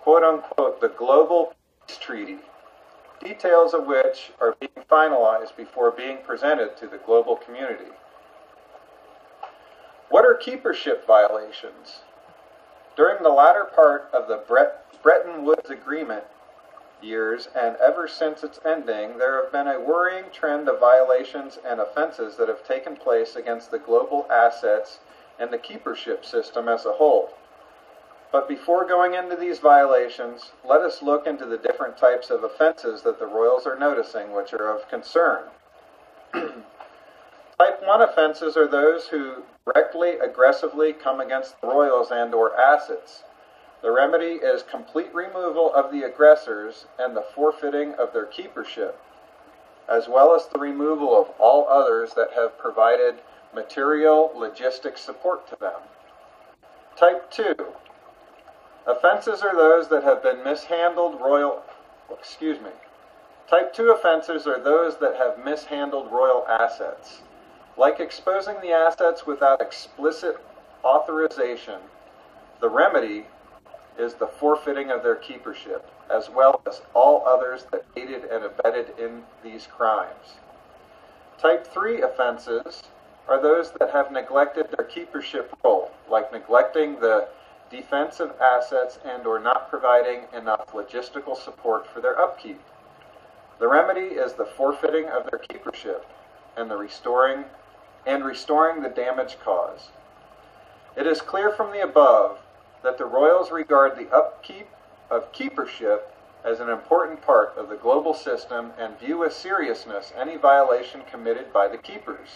quote-unquote, the Global Peace Treaty, details of which are being finalized before being presented to the global community. What are keepership violations? During the latter part of the Bretton Woods Agreement years, and ever since its ending, there have been a worrying trend of violations and offenses that have taken place against the global assets and the keepership system as a whole. But before going into these violations, let us look into the different types of offenses that the royals are noticing which are of concern. Type 1 offenses are those who directly, aggressively come against the royals and or assets. The remedy is complete removal of the aggressors and the forfeiting of their keepership, as well as the removal of all others that have provided material, logistic support to them. Type 2. Offenses are those that have been mishandled Type 2 offenses are those that have mishandled royal assets. Like exposing the assets without explicit authorization, the remedy is the forfeiting of their keepership, as well as all others that aided and abetted in these crimes. Type 3 offenses are those that have neglected their keepership role, like neglecting the defensive assets and or not providing enough logistical support for their upkeep. The remedy is the forfeiting of their keepership and restoring the damage caused. It is clear from the above that the royals regard the upkeep of keepership as an important part of the global system and view with seriousness any violation committed by the keepers.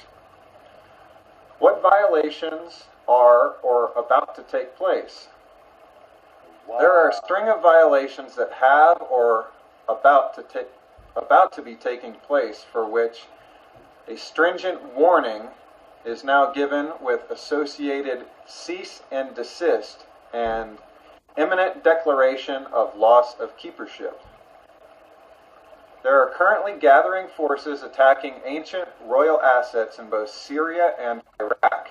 What violations are or about to take place? Wow. There are a string of violations that have or about to be taking place, for which a stringent warning is now given with associated cease and desist and imminent declaration of loss of keepership. There are currently gathering forces attacking ancient royal assets in both Syria and Iraq,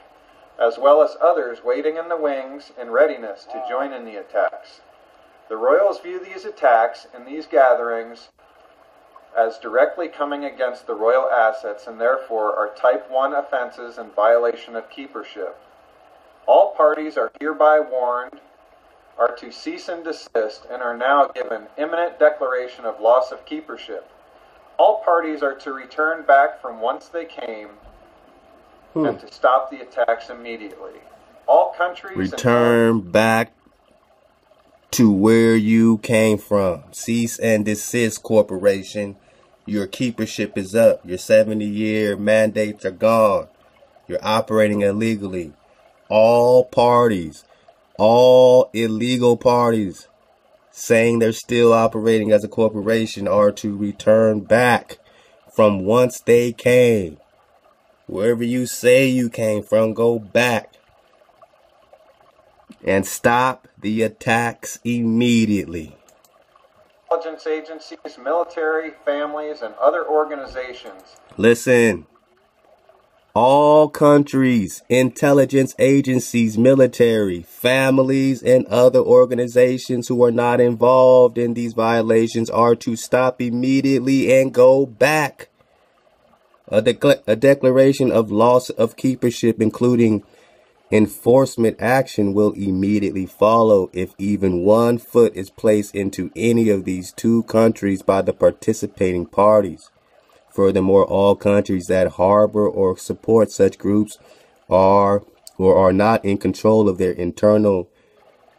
as well as others waiting in the wings in readiness to join in the attacks. The royals view these attacks and these gatherings as directly coming against the royal assets and therefore are type 1 offenses in violation of keepership. All parties are hereby warned are to cease and desist and are now given imminent declaration of loss of keepership. All parties are to return back from whence they came and to stop the attacks immediately. All countries return back to where you came from. Cease and desist, corporation. Your keepership is up. Your 70-year mandates are gone. You're operating illegally. All parties, all illegal parties saying they're still operating as a corporation are to return back from whence they came. Wherever you say you came from, go back and stop the attacks immediately. Intelligence agencies, military, families, and other organizations. Listen. All countries, intelligence agencies, military, families, and other organizations who are not involved in these violations are to stop immediately and go back. A declaration of loss of keepership, including enforcement action, will immediately follow if even 1 foot is placed into any of these 2 countries by the participating parties. Furthermore, all countries that harbor or support such groups are or are not in control of their internal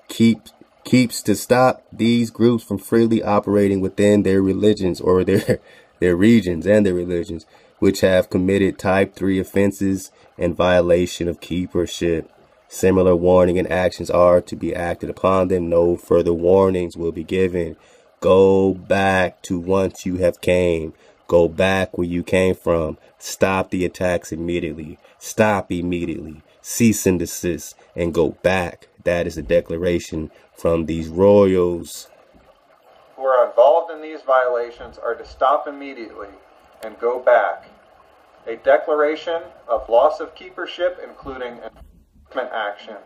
keeps to stop these groups from freely operating within their religions or their regions and their religions, which have committed type 3 offenses and violation of keepership. Similar warning and actions are to be acted upon them. No further warnings will be given. Go back to whence you have came. Go back where you came from. Stop the attacks immediately. Stop immediately. Cease and desist and go back. That is a declaration from these royals who are involved in these violations are to stop immediately and go back. A declaration of loss of keepership, including enforcement action,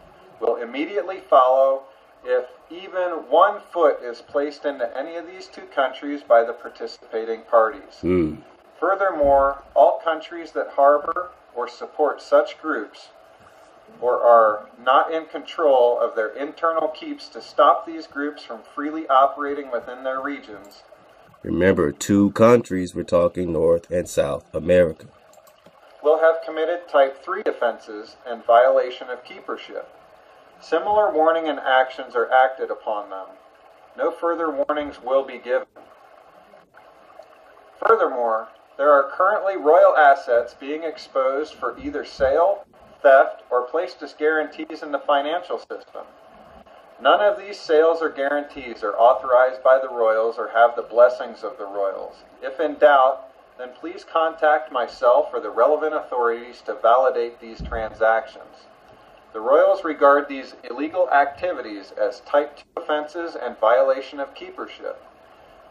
will immediately follow if even 1 foot is placed into any of these 2 countries by the participating parties. Furthermore, all countries that harbor or support such groups or are not in control of their internal keeps to stop these groups from freely operating within their regions. Remember, 2 countries, we're talking North and South America, will have committed type 3 offenses and violation of keepership. Similar warning and actions are acted upon them. No further warnings will be given. Furthermore, there are currently royal assets being exposed for either sale, theft, or placed as guarantees in the financial system. None of these sales or guarantees are authorized by the royals or have the blessings of the royals. If in doubt, then please contact myself or the relevant authorities to validate these transactions. The royals regard these illegal activities as type 2 offenses and violation of keepership.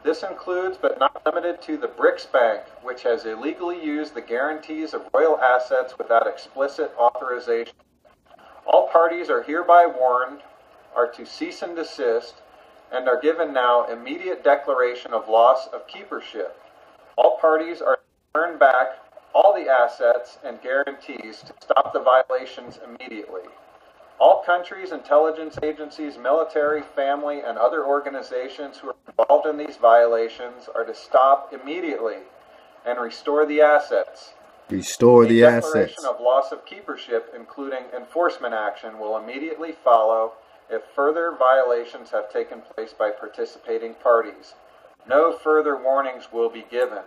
This includes but not limited to the BRICS Bank, which has illegally used the guarantees of royal assets without explicit authorization. All parties are hereby warned are to cease and desist and are given now immediate declaration of loss of keepership. All parties are to turn back all the assets and guarantees to stop the violations immediately. All countries, intelligence agencies, military, family, and other organizations who are involved in these violations are to stop immediately and restore the assets. Restore the assets. A declaration of loss of keepership, including enforcement action, will immediately follow if further violations have taken place by participating parties. No further warnings will be given.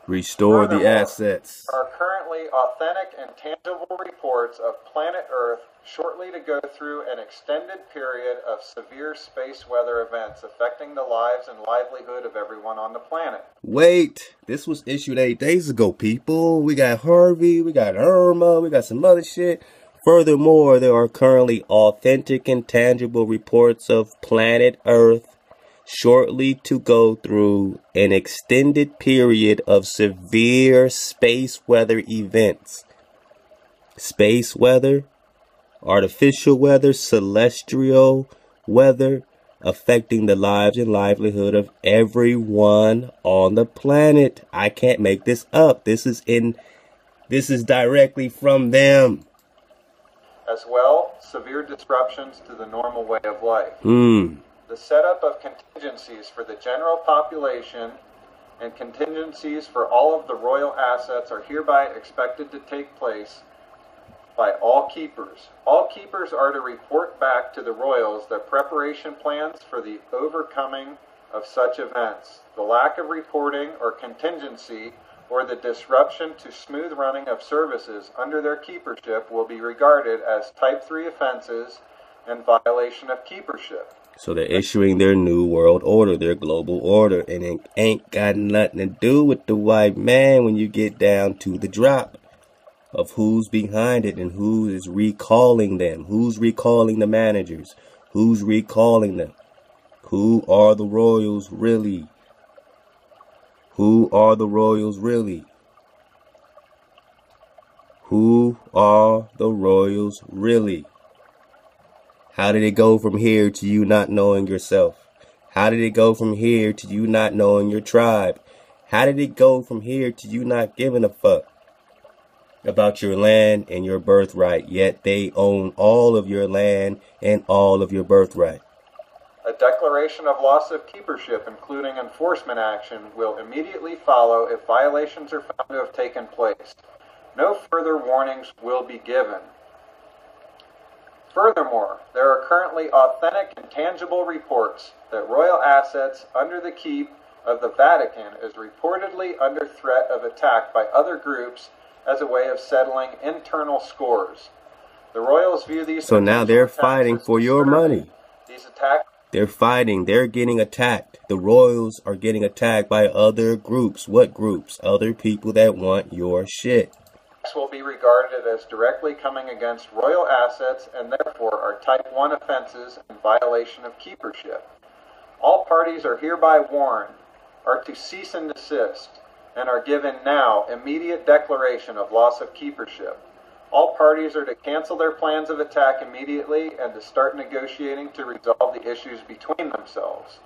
Restore the Furthermore, assets. there are currently authentic and tangible reports of planet Earth shortly to go through an extended period of severe space weather events affecting the lives and livelihood of everyone on the planet. Wait, this was issued 8 days ago, people. We got Harvey, we got Irma, we got some other shit. Furthermore, there are currently authentic and tangible reports of planet Earth shortly to go through an extended period of severe space weather events. Space weather, artificial weather, celestial weather, affecting the lives and livelihood of everyone on the planet. I can't make this up. This is directly from them. As well, severe disruptions to the normal way of life. The setup of contingencies for the general population and contingencies for all of the royal assets are hereby expected to take place by all keepers. All keepers are to report back to the royals their preparation plans for the overcoming of such events. The lack of reporting or contingency or the disruption to smooth running of services under their keepership will be regarded as Type 3 offenses and violation of keepership. So they're issuing their new world order, their global order, and it ain't got nothing to do with the white man when you get down to the drop of who's behind it and who is recalling them, who's recalling the managers, who's recalling them, who are the royals really, who are the royals really, who are the royals really. How did it go from here to you not knowing yourself? How did it go from here to you not knowing your tribe? How did it go from here to you not giving a fuck about your land and your birthright, yet they own all of your land and all of your birthright? A declaration of loss of keepership, including enforcement action, will immediately follow if violations are found to have taken place. No further warnings will be given. Furthermore, there are currently authentic and tangible reports that royal assets under the keep of the Vatican is reportedly under threat of attack by other groups as a way of settling internal scores. The royals view these. So now they're fighting for your money. These attacks. They're fighting. They're getting attacked. The royals are getting attacked by other groups. What groups? Other people that want your shit. Will be regarded as directly coming against royal assets and therefore are Type 1 offenses and violation of keepership. All parties are hereby warned, are to cease and desist, and are given now immediate declaration of loss of keepership. All parties are to cancel their plans of attack immediately and to start negotiating to resolve the issues between themselves.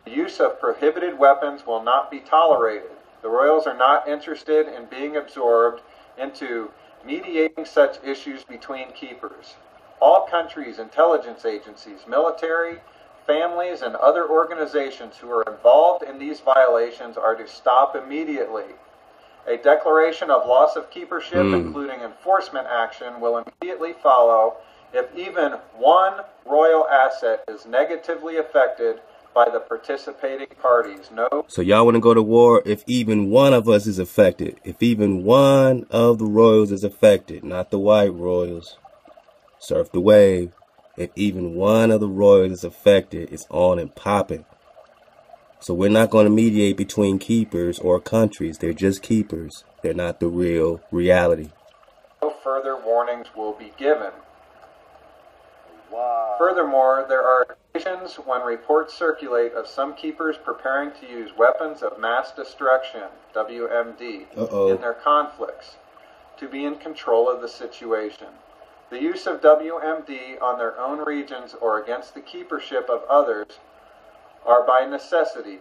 The use of prohibited weapons will not be tolerated. The royals are not interested in being absorbed into mediating such issues between keepers. All countries, intelligence agencies, military, families, and other organizations who are involved in these violations are to stop immediately. A declaration of loss of keepership, including enforcement action, will immediately follow if even one royal asset is negatively affected by the participating parties. So y'all want to go to war if even one of us is affected. If even one of the royals is affected, not the white royals. Surf the wave. If even one of the royals is affected, it's on and popping. So we're not going to mediate between keepers or countries. They're just keepers. They're not the real reality. No further warnings will be given. Wow. Furthermore, there are occasions when reports circulate of some keepers preparing to use weapons of mass destruction, WMD, in their conflicts, to be in control of the situation. The use of WMD on their own regions or against the keepership of others are by necessity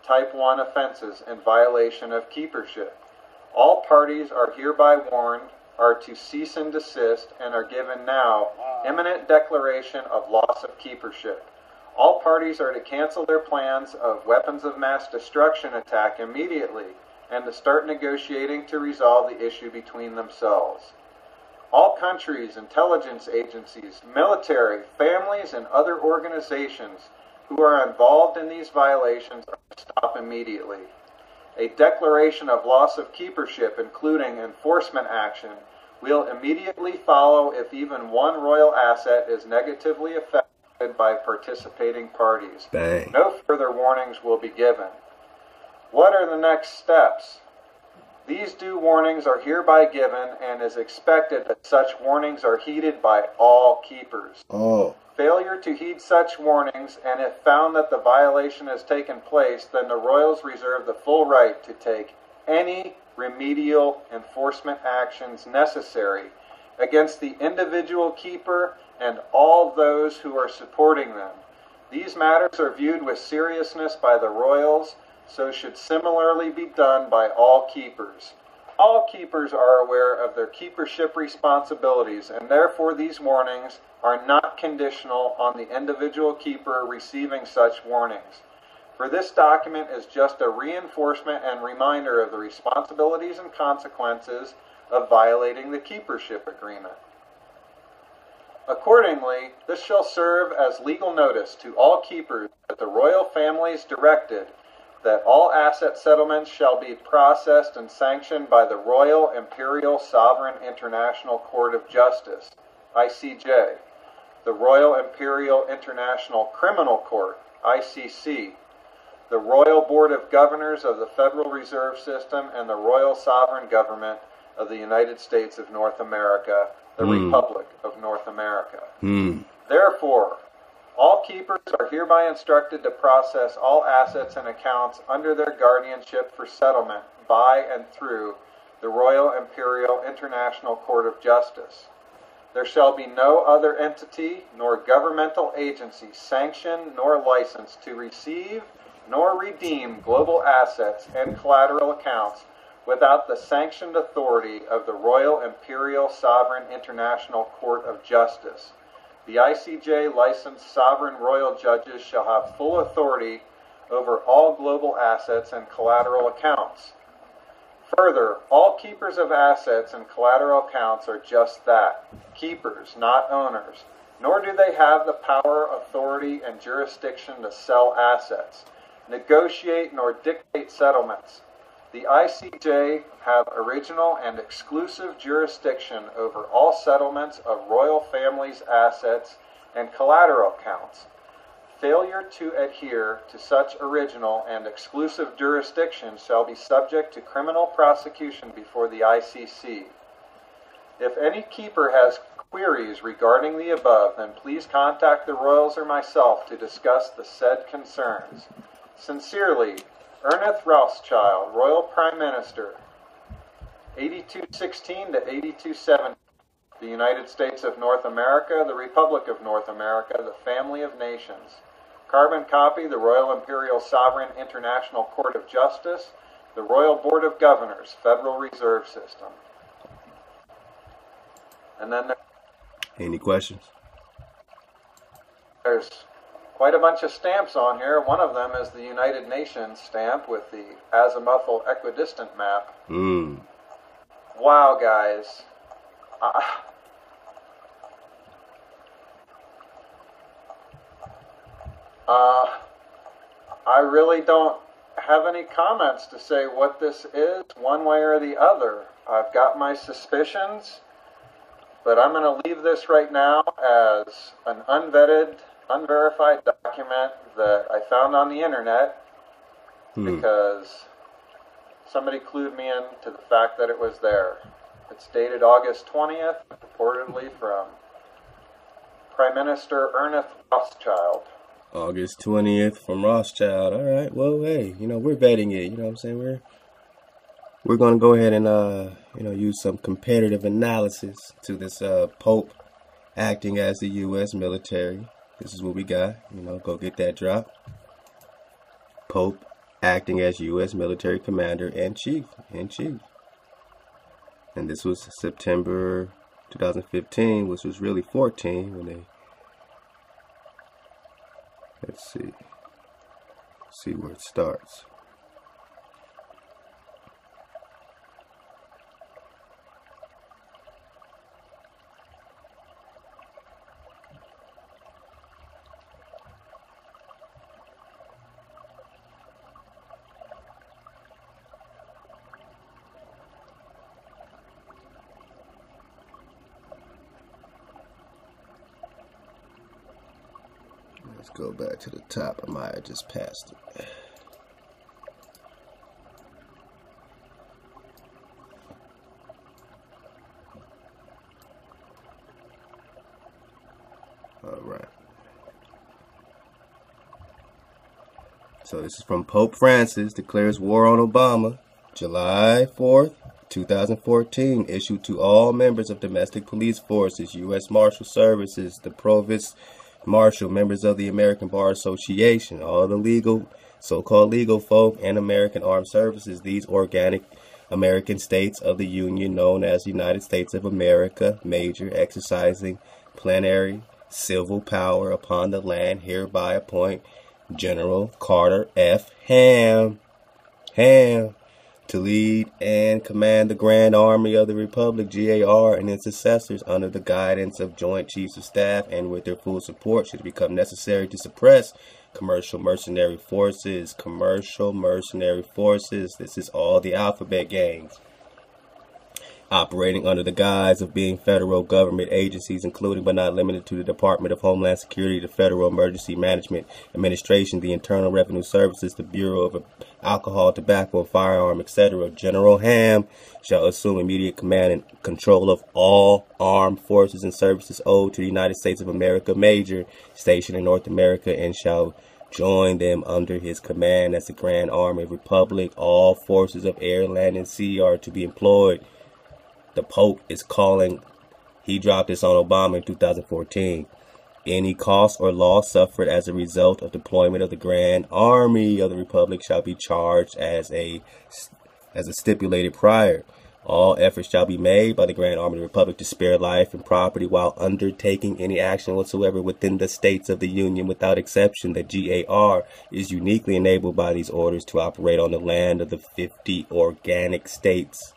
Type 1 offenses in violation of keepership. All parties are hereby warned, are to cease and desist, and are given now imminent declaration of loss of keepership. All parties are to cancel their plans of weapons of mass destruction attack immediately and to start negotiating to resolve the issue between themselves. All countries, intelligence agencies, military, families, and other organizations who are involved in these violations are to stop immediately. A declaration of loss of keepership, including enforcement action, will immediately follow if even one royal asset is negatively affected by participating parties. Bang. No further warnings will be given. What are the next steps? These due warnings are hereby given, and is expected that such warnings are heeded by all keepers. Oh. Failure to heed such warnings, and if found that the violation has taken place, then the royals reserve the full right to take any remedial enforcement actions necessary against the individual keeper and all those who are supporting them. These matters are viewed with seriousness by the royals, so should similarly be done by all keepers. All keepers are aware of their keepership responsibilities, and therefore these warnings are not conditional on the individual keeper receiving such warnings. For this document is just a reinforcement and reminder of the responsibilities and consequences of violating the keepership agreement. Accordingly, this shall serve as legal notice to all keepers that the royal families directed that all asset settlements shall be processed and sanctioned by the Royal Imperial Sovereign International Court of Justice, ICJ, the Royal Imperial International Criminal Court, ICC, the Royal Board of Governors of the Federal Reserve System, and the Royal Sovereign Government of the United States of North America, the Republic of North America. Therefore, all keepers are hereby instructed to process all assets and accounts under their guardianship for settlement by and through the Royal Imperial International Court of Justice. There shall be no other entity nor governmental agency sanctioned nor licensed to receive nor redeem global assets and collateral accounts without the sanctioned authority of the Royal Imperial Sovereign International Court of Justice. The ICJ licensed sovereign royal judges shall have full authority over all global assets and collateral accounts. Further, all keepers of assets and collateral accounts are just that, keepers, not owners, nor do they have the power, authority, and jurisdiction to sell assets, negotiate, nor dictate settlements. The ICJ have original and exclusive jurisdiction over all settlements of royal families' assets and collateral accounts. Failure to adhere to such original and exclusive jurisdiction shall be subject to criminal prosecution before the ICC. If any keeper has queries regarding the above, then please contact the royals or myself to discuss the said concerns. Sincerely, Ernest Rothschild, Royal Prime Minister, 8216 to 8270, the United States of North America, the Republic of North America, the Family of Nations. Carbon copy, the Royal Imperial Sovereign International Court of Justice, the Royal Board of Governors, Federal Reserve System. And then Any questions? there's quite a bunch of stamps on here. One of them is the United Nations stamp with the azimuthal equidistant map. Wow, guys. I really don't have any comments to say what this is, one way or the other. I've got my suspicions, but I'm going to leave this right now as an unvetted, unverified document that I found on the internet because somebody clued me in to the fact that it was there. It's dated August 20th, purportedly from Prime Minister Ernest Rothschild. August 20th from Rothschild. All right. Well, hey, we're vetting it. You know what I'm saying? We're going to go ahead and, use some comparative analysis to this Pope acting as the U.S. military. This is what we got. Go get that drop. Pope acting as U.S. military commander and chief. And this was September 2015, which was really 14 when they... Let's see where it starts. Let's go back to the top. I might have just passed it. All right. So this is from Pope Francis, declares war on Obama, July 4th, 2014, issued to all members of domestic police forces, U.S. Marshal Services, the Provost Marshal, members of the American Bar Association, all the legal, so-called legal folk, and American Armed Services, these organic American states of the Union known as the United States of America, major exercising plenary civil power upon the land, hereby appoint General Carter F. Ham to lead and command the Grand Army of the Republic, GAR, and its successors under the guidance of Joint Chiefs of Staff and with their full support should it become necessary to suppress commercial mercenary forces. This is all the alphabet gangs operating under the guise of being federal government agencies, including but not limited to the Department of Homeland Security, the Federal Emergency Management Administration, the Internal Revenue Services, the Bureau of Alcohol, Tobacco, Firearm, etc. General Ham shall assume immediate command and control of all armed forces and services owed to the United States of America, major, stationed in North America, and shall join them under his command as the Grand Army Republic. All forces of air, land, and sea are to be employed. The Pope is calling, he dropped this on Obama in 2014. Any cost or loss suffered as a result of deployment of the Grand Army of the Republic shall be charged as a stipulated prior. All efforts shall be made by the Grand Army of the Republic to spare life and property while undertaking any action whatsoever within the states of the Union without exception. The GAR is uniquely enabled by these orders to operate on the land of the 50 organic states.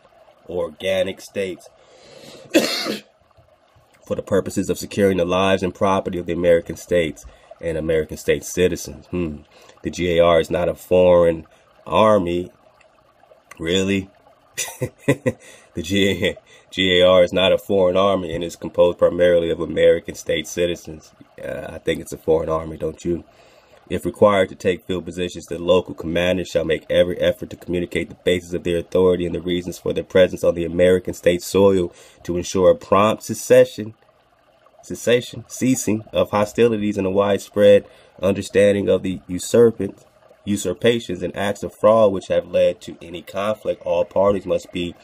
For the purposes of securing the lives and property of the American states and American state citizens. The GAR is not a foreign army. Really? The GAR is not a foreign army and is composed primarily of American state citizens. I think it's a foreign army, don't you? If required to take field positions, the local commanders shall make every effort to communicate the basis of their authority and the reasons for their presence on the American state soil to ensure a prompt ceasing of hostilities and a widespread understanding of the usurpations and acts of fraud which have led to any conflict. All parties must be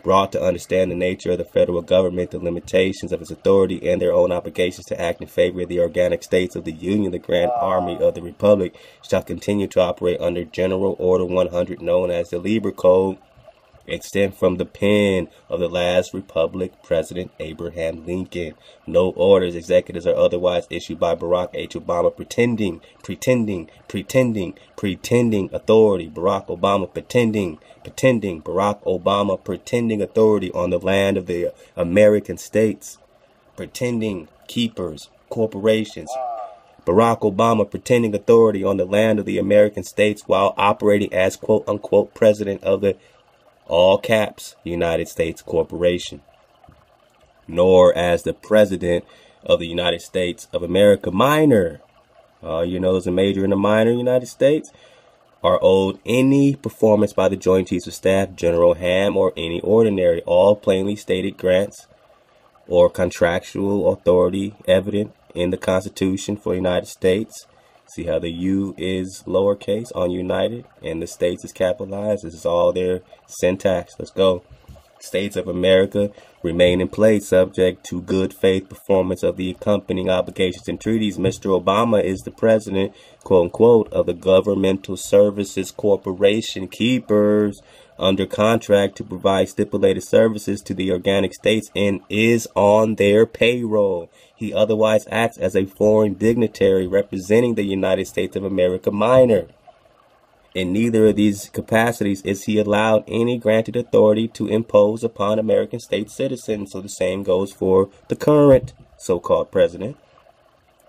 brought to understand the nature of the federal government, the limitations of its authority, and their own obligations to act in favor of the organic states of the Union. The Grand Army of the Republic shall continue to operate under General Order 100, known as the Lieber Code, extend from the pen of the last Republic President Abraham Lincoln. No orders, executives, or otherwise issued by Barack H. Obama pretending authority. Barack Obama pretending authority on the land of the American states. Pretending keepers, corporations. Barack Obama pretending authority on the land of the American states while operating as quote-unquote president of the all caps United States Corporation, nor as the President of the United States of America minor. There's a major and a minor United States are owed any performance by the Joint Chiefs of Staff, General Ham, or any ordinary, all plainly stated grants or contractual authority evident in the Constitution for the United States. See how the U is lowercase on United and the states is capitalized. This is all their syntax. Let's go. States of America remain in place subject to good faith performance of the accompanying obligations and treaties. Mr. Obama is the president, quote unquote, of the Governmental Services Corporation keepers under contract to provide stipulated services to the organic states and is on their payroll. He otherwise acts as a foreign dignitary representing the United States of America minor. In neither of these capacities is he allowed any granted authority to impose upon American state citizens. So the same goes for the current so-called president.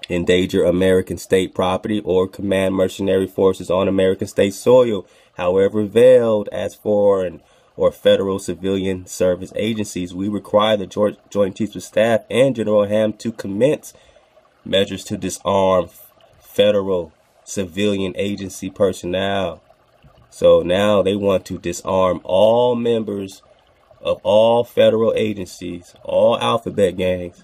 Endanger American state property or command mercenary forces on American state soil, however veiled as foreign or federal civilian service agencies. We require the Joint Chiefs of Staff and General Ham to commence measures to disarm federal civilian agency personnel. So now they want to disarm all members of all federal agencies, all alphabet gangs,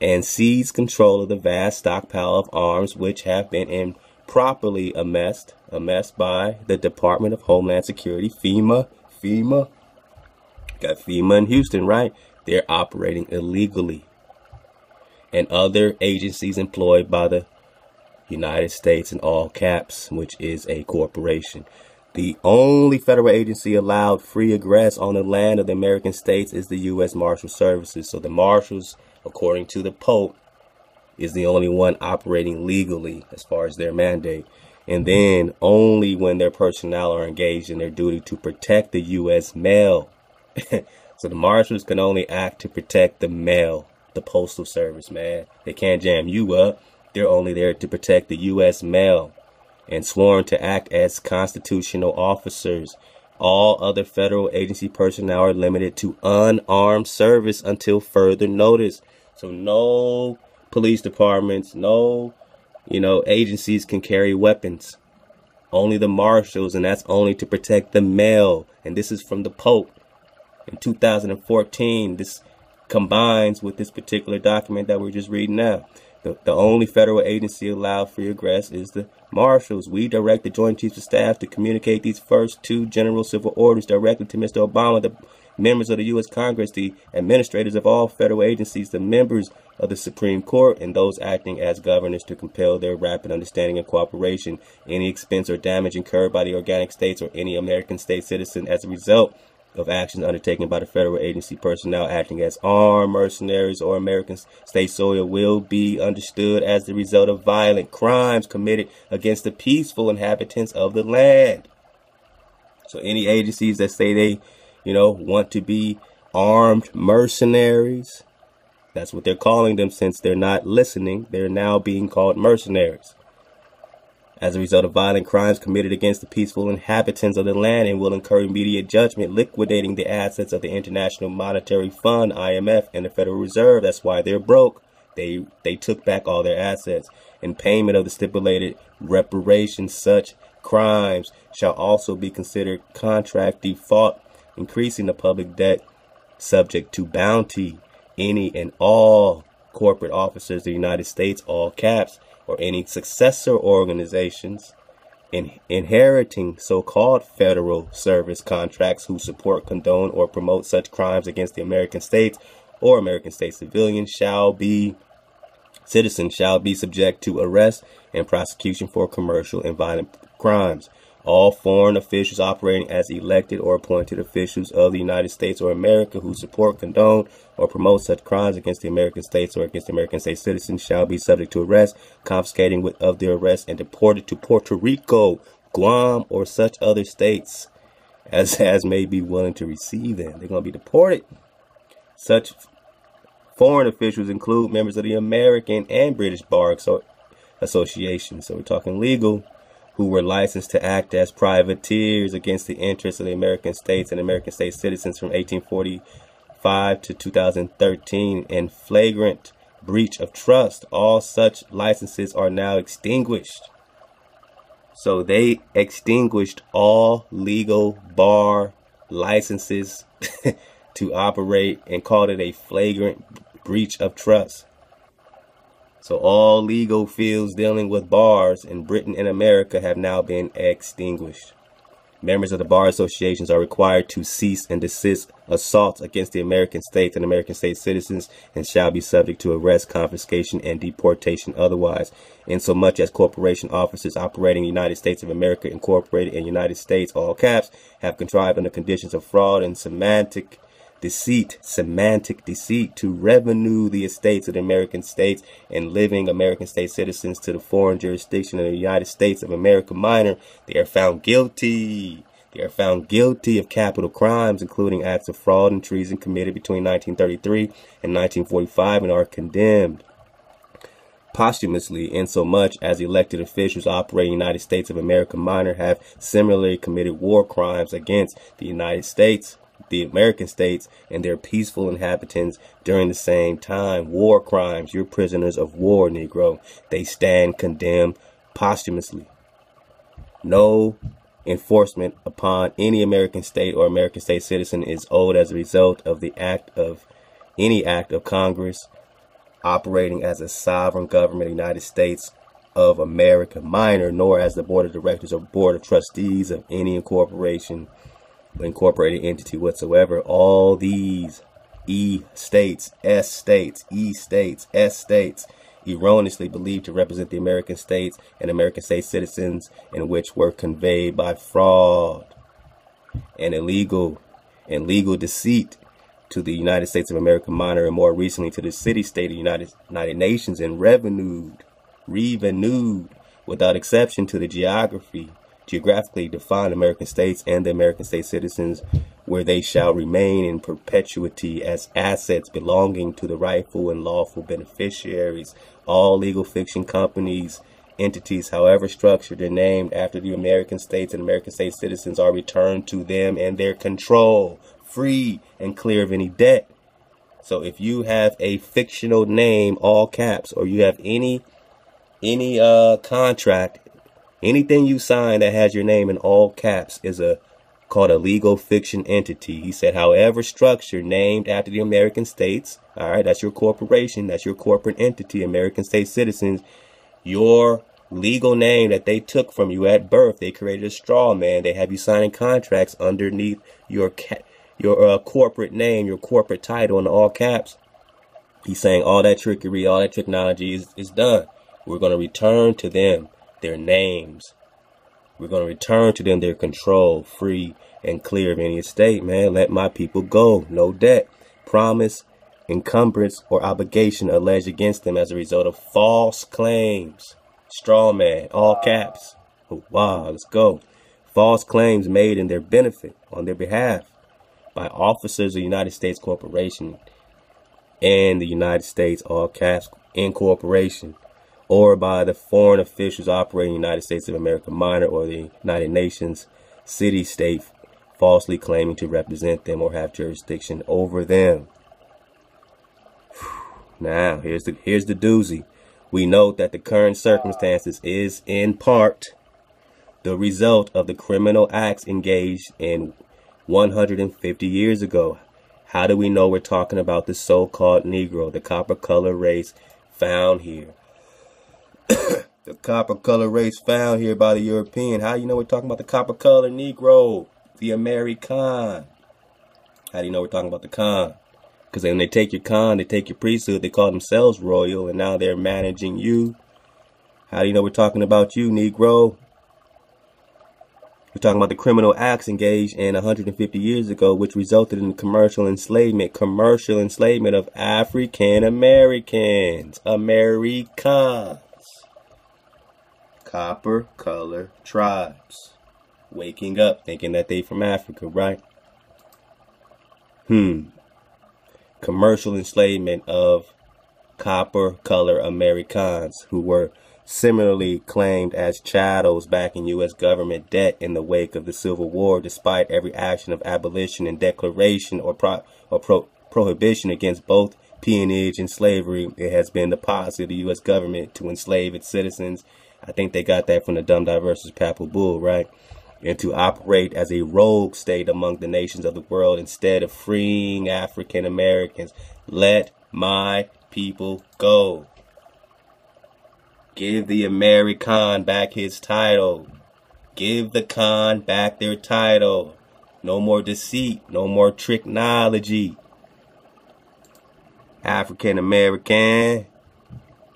and seize control of the vast stockpile of arms which have been improperly amassed by the Department of Homeland Security, FEMA. Got FEMA in Houston, right? They're operating illegally. And other agencies employed by the United States in all caps, which is a corporation. The only federal agency allowed free egress on the land of the American states is the U.S. Marshal Services. So the Marshals, according to the Pope, is the only one operating legally as far as their mandate. And then only when their personnel are engaged in their duty to protect the U.S. mail. So the Marshals can only act to protect the mail, the Postal Service, man. They can't jam you up. They're only there to protect the U.S. mail, and sworn to act as constitutional officers. All other federal agency personnel are limited to unarmed service until further notice. So no police departments, no, agencies can carry weapons. Only the marshals, and that's only to protect the mail. And this is from the Pope in 2014. This combines with this particular document that we're just reading now. The only federal agency allowed free egress is the Marshals. We direct the Joint Chiefs of Staff to communicate these first two general civil orders directly to Mr. Obama, the members of the U.S. Congress, the administrators of all federal agencies, the members of the Supreme Court, and those acting as governors to compel their rapid understanding and cooperation. Any expense or damage incurred by the organic states or any American state citizen as a result of actions undertaken by the federal agency personnel acting as armed mercenaries or American state soil will be understood as the result of violent crimes committed against the peaceful inhabitants of the land. So any agencies that say they, want to be armed mercenaries, that's what they're calling them since they're not listening. They're now being called mercenaries as a result of violent crimes committed against the peaceful inhabitants of the land, and will incur immediate judgment, liquidating the assets of the International Monetary Fund, IMF, and the Federal Reserve. That's why they're broke. They took back all their assets. In payment of the stipulated reparations, such crimes shall also be considered contract default, increasing the public debt subject to bounty. Any and all corporate officers of the United States, all caps, or any successor organizations inheriting so-called federal service contracts who support, condone, or promote such crimes against the American states or American state civilians shall be subject to arrest and prosecution for commercial and violent crimes. All foreign officials operating as elected or appointed officials of the United States or America who support, condone, or promote such crimes against the American states or against the American state citizens shall be subject to arrest, confiscating of their arrest, and deported to Puerto Rico, Guam, or such other states as may be willing to receive them. They're going to be deported. Such foreign officials include members of the American and British Bar Association. So we're talking legal, who were licensed to act as privateers against the interests of the American states and American state citizens from 1845 to 2013 in flagrant breach of trust. All such licenses are now extinguished. So they extinguished all legal bar licenses to operate and called it a flagrant breach of trust. So all legal fields dealing with bars in Britain and America have now been extinguished. Members of the bar associations are required to cease and desist assaults against the American states and American state citizens, and shall be subject to arrest, confiscation, and deportation otherwise, insomuch as corporation officers operating United States of America Incorporated in United States, all caps, have contrived under conditions of fraud and semantic deceit to revenue the estates of the American states and living American state citizens to the foreign jurisdiction of the United States of America minor. They are found guilty. They are found guilty of capital crimes, including acts of fraud and treason committed between 1933 and 1945, and are condemned posthumously, insomuch as elected officials operating United States of America minor have similarly committed war crimes against the United States the American states and their peaceful inhabitants during the same time. War crimes. You're prisoners of war, Negro. They stand condemned posthumously. No enforcement upon any American state or American state citizen is owed as a result of the any act of Congress operating as a sovereign government of the United States of America minor, nor as the board of directors or board of trustees of any incorporated entity whatsoever. All these E states, S states, E states, S states, erroneously believed to represent the American states and American state citizens, and which were conveyed by fraud and legal deceit to the United States of America minor, and more recently to the city-state of the United Nations, and revenued without exception to the geographically defined American states and the American state citizens, where they shall remain in perpetuity as assets belonging to the rightful and lawful beneficiaries. All legal fiction companies, entities, however structured and named after the American states and American state citizens, are returned to them and their control, free and clear of any debt. So if you have a fictional name, all caps, or you have any contract, anything you sign that has your name in all caps is called a legal fiction entity. He said, however structured, named after the American states. All right, that's your corporation, that's your corporate entity, American state citizens. Your legal name that they took from you at birth, they created a straw man. They have you signing contracts underneath your corporate name, your corporate title in all caps. He's saying all that trickery, all that technology is done. We're going to return to them their names. We're going to return to them their control, free and clear of any estate, man. Let my people go. No debt, promise, encumbrance, or obligation alleged against them as a result of false claims. Straw man, all caps. Wow, let's go. False claims made in their benefit, on their behalf, by officers of the United States Corporation and the United States, all caps, Incorporation, or by the foreign officials operating in the United States of America minor or the United Nations city-state, falsely claiming to represent them or have jurisdiction over them. Now, here's the doozy. We note that the current circumstances is in part the result of the criminal acts engaged in 150 years ago. How do we know we're talking about the so-called Negro, the copper color race found here? The copper color race found here by the European. How do you know we're talking about the copper color Negro, the American? How do you know we're talking about the Khan? Because when they take your Khan, they take your priesthood, they call themselves royal, and now they're managing you. How do you know we're talking about you, Negro? We're talking about the criminal acts engaged in 150 years ago, which resulted in commercial enslavement of African Americans, Americans, copper color tribes, waking up thinking that they from Africa, right? Commercial enslavement of copper color Americans who were similarly claimed as chattels back in U.S. government debt in the wake of the Civil War, despite every action of abolition and declaration or prohibition against both peonage and slavery. It has been the policy of the U.S. government to enslave its citizens. I think they got that from the dumb Diversas Papal Bull, right? And to operate as a rogue state among the nations of the world instead of freeing African Americans. Let my people go. Give the American back his title. Give the Khan back their title. No more deceit. No more tricknology. African American,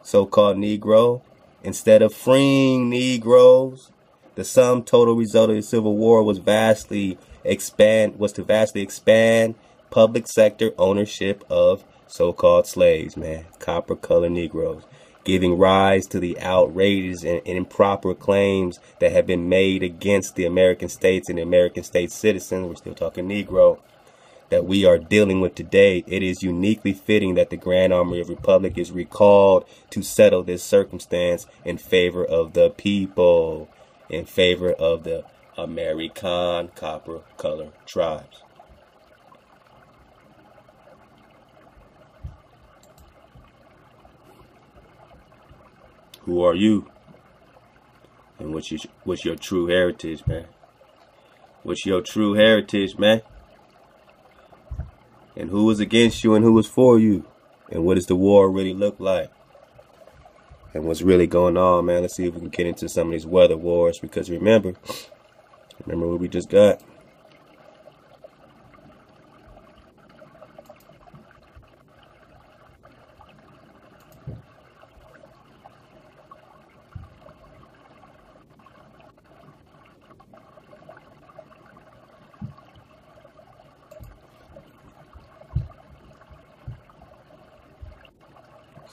so-called Negro, instead of freeing Negroes, the sum total result of the Civil War was to vastly expand public sector ownership of so-called slaves, man, copper colored Negroes, giving rise to the outrageous and improper claims that have been made against the American states and the American state citizens. We're still talking Negro, that we are dealing with today. It is uniquely fitting that the Grand Army of Republic is recalled to settle this circumstance in favor of the people, in favor of the American copper color tribes. Who are you? And what's your true heritage, man? What's your true heritage, man? And who is against you and who is for you? And what does the war really look like? And what's really going on, man? Let's see if we can get into some of these weather wars. Because remember what we just got.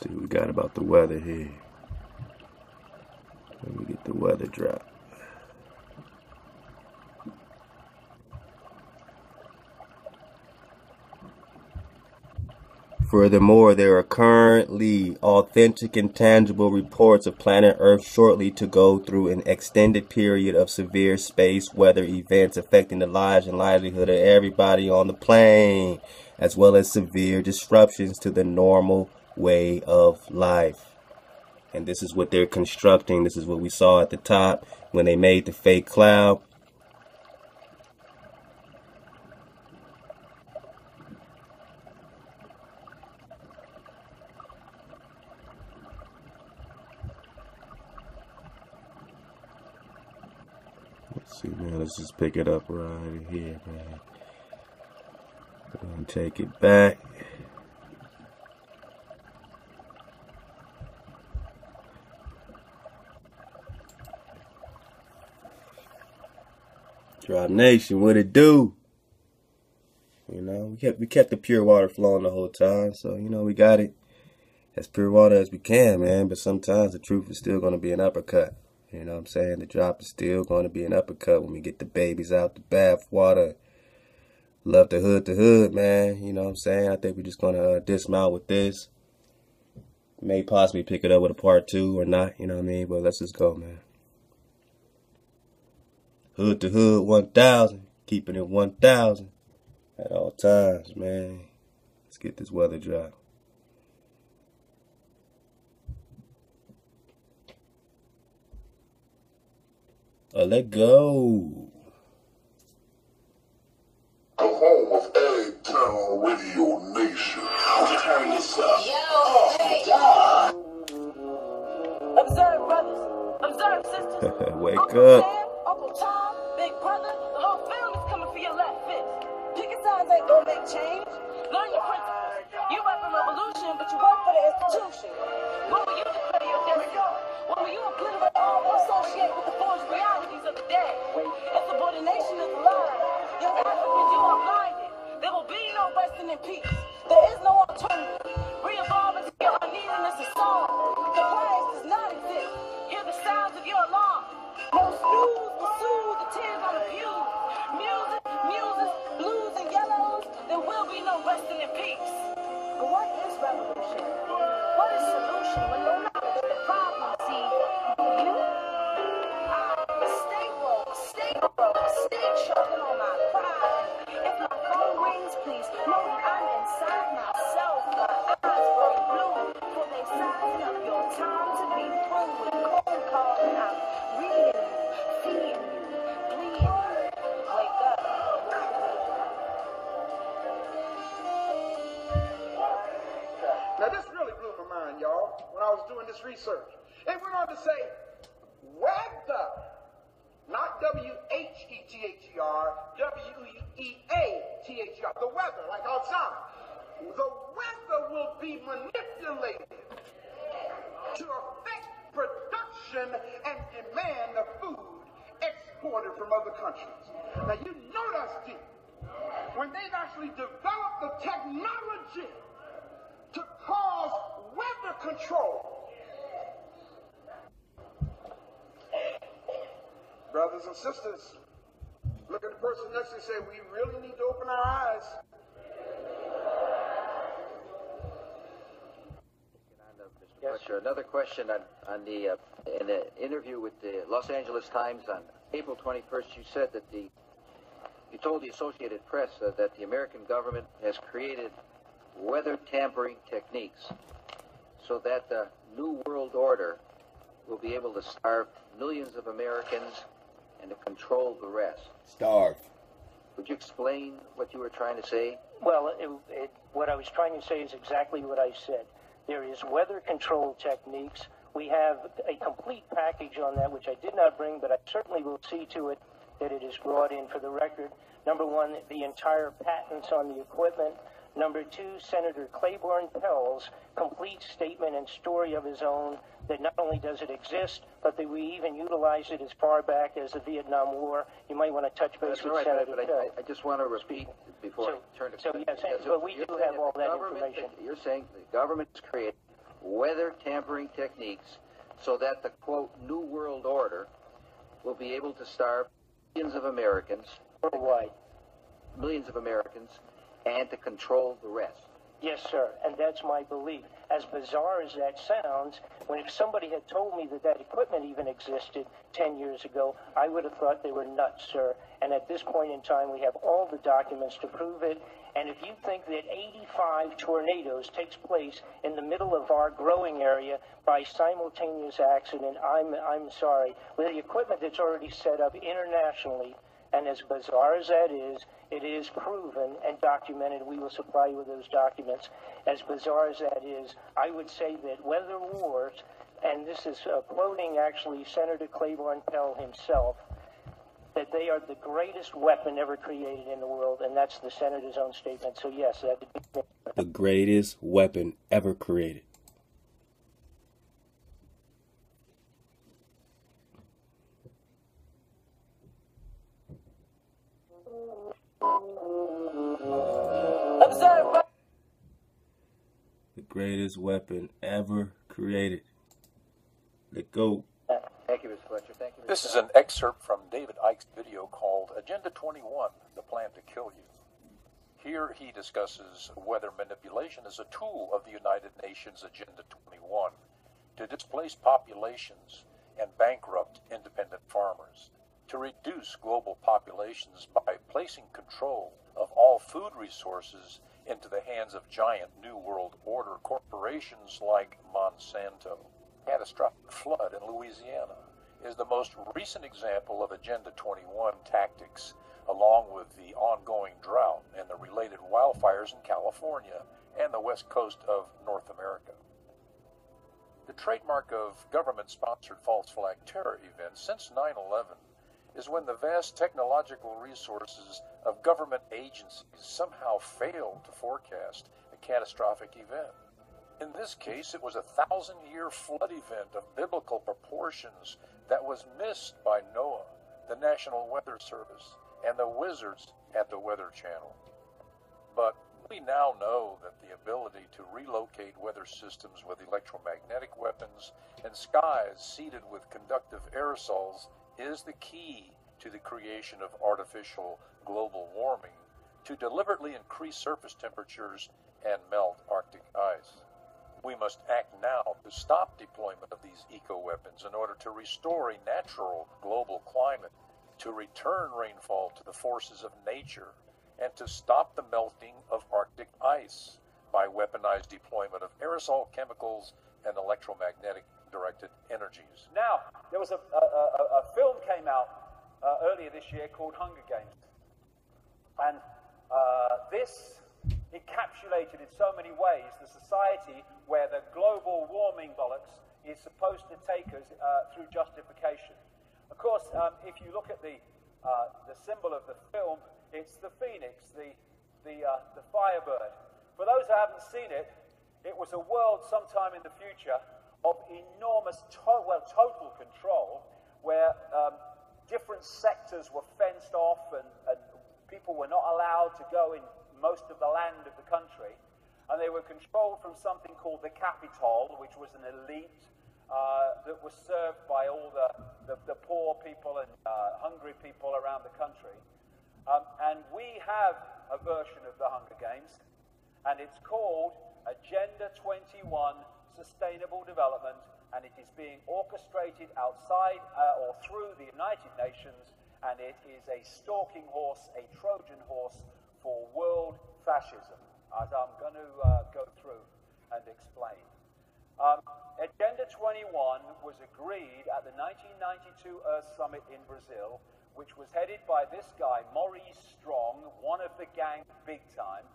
See what we got about the weather here. Let me get the weather drop. Furthermore, there are currently authentic and tangible reports of planet Earth shortly to go through an extended period of severe space weather events affecting the lives and livelihood of everybody on the plane, as well as severe disruptions to the normal way of life. And this is what they're constructing. This is what we saw at the top when they made the fake cloud. Let's see, man. Let's just pick it up right here, man. And take it back. Drop Nation, what it do? You know, we kept the pure water flowing the whole time, so you know we got it as pure water as we can, man. But sometimes the truth is still going to be an uppercut. You know what I'm saying? The drop is still going to be an uppercut when we get the babies out the bath water. Love the hood, man. You know what I'm saying? I think we're just going to dismount with this. May possibly pick it up with a part 2 or not, you know what I mean? But let's just go, man. Hood to hood 1000, keeping it 1000 at all times, man. Let's get this weather drop. Let go. The home of Eggtown Radio Nation. Turn this up. Yo, hey, Observe, brothers. Observe, sisters. Wake Uncle up. Sam, Uncle Tom, Big Brother, the whole family's coming for your left fist. Picking sides ain't gonna make change. Learn your principles. You rap a revolution, but you work for the institution. When will you declare your destiny? When will you obliterate all or associate with the forged realities of the dead? Insubordination is a lie. Young Africans, you are blinded. There will be no resting in peace. There is no alternative. Re-evolve into your unneediness of song. Compliance does not exist. Hear the sounds of your alarm. No snooze will soothe the tears on the pews. Music, muses, blues, and yellows. There will be no resting in peace. But what is revolution? What is solution when no knowledge of the problem? See, do you? Stay woke, stay broke, stay choking on my pride. If my phone rings, please know that I'm inside myself. My eyes grow blue, for they size up your time to be through with cold calling. I'm reading you, feeding you, bleeding you. Wake up. Now this really blew my mind, y'all, when I was doing this research. It went on to say, weather, not W-H-E-T-H-E-R, W-E-A-T-H-E-R, the weather, like outside. The weather will be manipulated to affect production and demand of food exported from other countries. Now you know that's deep. When they've actually developed the technology to cause weather control. Brothers and sisters, look at the person next to you and say, we really need to open our eyes. Yes, sir. Another question on the in an interview with the Los Angeles Times on April 21st, you said that you told the Associated Press that the American government has created weather tampering techniques so that the New World Order be able to starve millions of Americans and to control the rest. Starve. Would you explain what you were trying to say? Well, what I was trying to say is exactly what I said. There is weather control techniques. We have a complete package on that, which I did not bring, but I certainly will see to it that it is brought in for the record. Number one, the entire patents on the equipment. Number two, Senator Claiborne Pell's complete statement and story of his own that not only does it exist, but that we even utilize it as far back as the Vietnam War. You might want to touch base with Senator Pell. I just want to repeat before I turn to... So yes, but we do have all that information. You're saying the government has created weather tampering techniques so that the, quote, New World Order will be able to starve millions of Americans, worldwide, and to control the rest. Yes, sir, and that's my belief. As bizarre as that sounds, if somebody had told me that that equipment even existed 10 years ago, I would have thought they were nuts, sir. And at this point in time, we have all the documents to prove it. And if you think that 85 tornadoes takes place in the middle of our growing area by simultaneous accident, I'm sorry. With the equipment that's already set up internationally, and as bizarre as that is, it is proven and documented. We will supply you with those documents. As bizarre as that is, I would say that weather wars, and this is quoting actually Senator Claiborne Pell himself, that they are the greatest weapon ever created in the world, and that's the senator's own statement. So yes, that would be the greatest weapon ever created. Observe. The greatest weapon ever created. Let go. Thank you, Mr. Fletcher. Thank you, Mr. This is an excerpt from David Icke's video called Agenda 21, The Plan to Kill You. Here he discusses weather manipulation as a tool of the United Nations Agenda 21 to displace populations and bankrupt independent farmers, to reduce global populations by placing control of all food resources into the hands of giant New World Order corporations like Monsanto. Catastrophic flood in Louisiana is the most recent example of Agenda 21 tactics, along with the ongoing drought and the related wildfires in California and the west coast of North America. The trademark of government-sponsored false flag terror events since 9/11 is when the vast technological resources of government agencies somehow fail to forecast a catastrophic event. In this case, it was a 1,000-year flood event of biblical proportions that was missed by NOAA, the National Weather Service, and the wizards at the Weather Channel. But we now know that the ability to relocate weather systems with electromagnetic weapons and skies seeded with conductive aerosols is the key to the creation of artificial global warming to deliberately increase surface temperatures and melt Arctic ice. We must act now to stop deployment of these eco-weapons in order to restore a natural global climate, to return rainfall to the forces of nature, and to stop the melting of Arctic ice by weaponized deployment of aerosol chemicals and electromagnetic directed energies. Now, there was a film came out earlier this year called Hunger Games. And this encapsulated in so many ways the society where the global warming bollocks is supposed to take us through justification. Of course, if you look at the symbol of the film, it's the phoenix, the firebird. For those who haven't seen it, it was a world sometime in the future of enormous, total control, where different sectors were fenced off and people were not allowed to go in most of the land of the country, and they were controlled from something called the Capitol, which was an elite that was served by all the poor people and hungry people around the country. And we have a version of the Hunger Games, and it's called Agenda 21 Sustainable Development, and it is being orchestrated outside or through the United Nations, and it is a stalking horse, a Trojan horse for world fascism, as I'm going to go through and explain. Agenda 21 was agreed at the 1992 Earth Summit in Brazil, which was headed by this guy, Maurice Strong, one of the gang big time,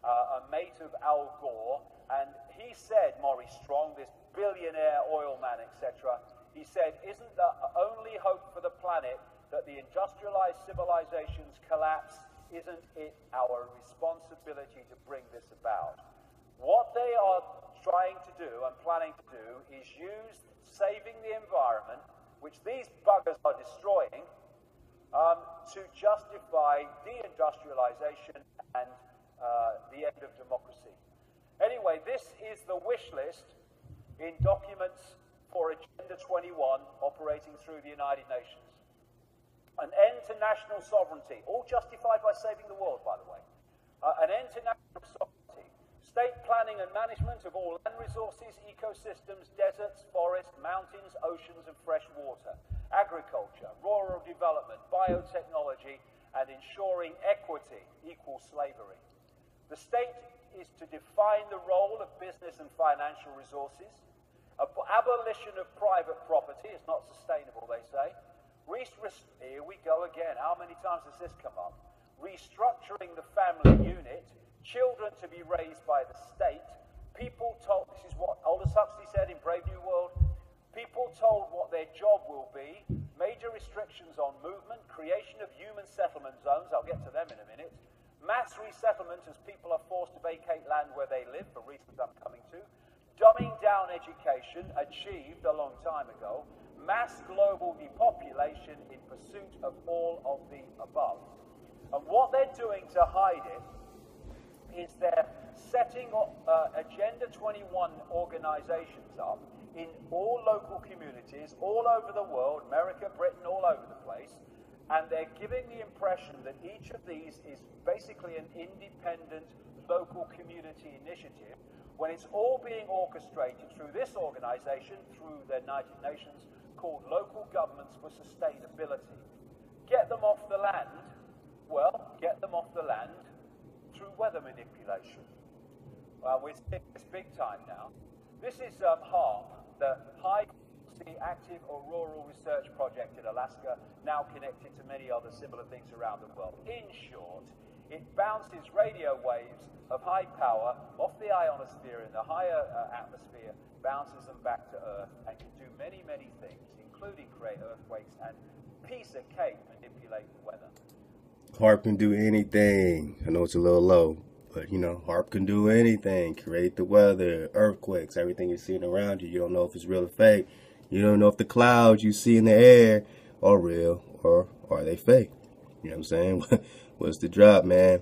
a mate of Al Gore. And he said, Maurice Strong, this billionaire oil man, etc., he said, isn't the only hope for the planet that the industrialized civilizations collapse? Isn't it our responsibility to bring this about? What they are trying to do and planning to do is use saving the environment, which these buggers are destroying, to justify deindustrialization and the end of democracy. Anyway, this is the wish list in documents for Agenda 21 operating through the United Nations. An end to national sovereignty, all justified by saving the world, by the way. An end to national sovereignty. State planning and management of all land resources, ecosystems, deserts, forests, mountains, oceans, and fresh water. Agriculture, rural development, biotechnology, and ensuring equity equals slavery. The state is to define the role of business and financial resources. Abolition of private property is not sustainable, they say. Here we go again. How many times has this come up? Restructuring the family unit, children to be raised by the state, people told, this is what Aldous Huxley said in Brave New World, people told what their job will be, major restrictions on movement, creation of human settlement zones, I'll get to them in a minute, mass resettlement as people are forced to vacate land where they live, for reasons I'm coming to, dumbing down education, achieved a long time ago, mass global depopulation in pursuit of all of the above. And what they're doing to hide it is they're setting Agenda 21 organizations up in all local communities, all over the world, America, Britain, all over the place, and they're giving the impression that each of these is basically an independent local community initiative, when it's all being orchestrated through this organization, through the United Nations, called Local Governments for Sustainability. Get them off the land? Well, get them off the land through weather manipulation. We're seeing this big time now. This is HARP, the High Frequency Active Auroral Research Project in Alaska, now connected to many other similar things around the world. In short, it bounces radio waves of high power off the ionosphere in the higher atmosphere, bounces them back to Earth, and can do many, many things, including create earthquakes and piece of cake manipulate the weather. HARP can do anything. I know it's a little low, but you know, HARP can do anything. Create the weather, earthquakes, everything you're seeing around you. You don't know if it's real or fake. You don't know if the clouds you see in the air are real or are they fake. You know what I'm saying? What's the drop, man?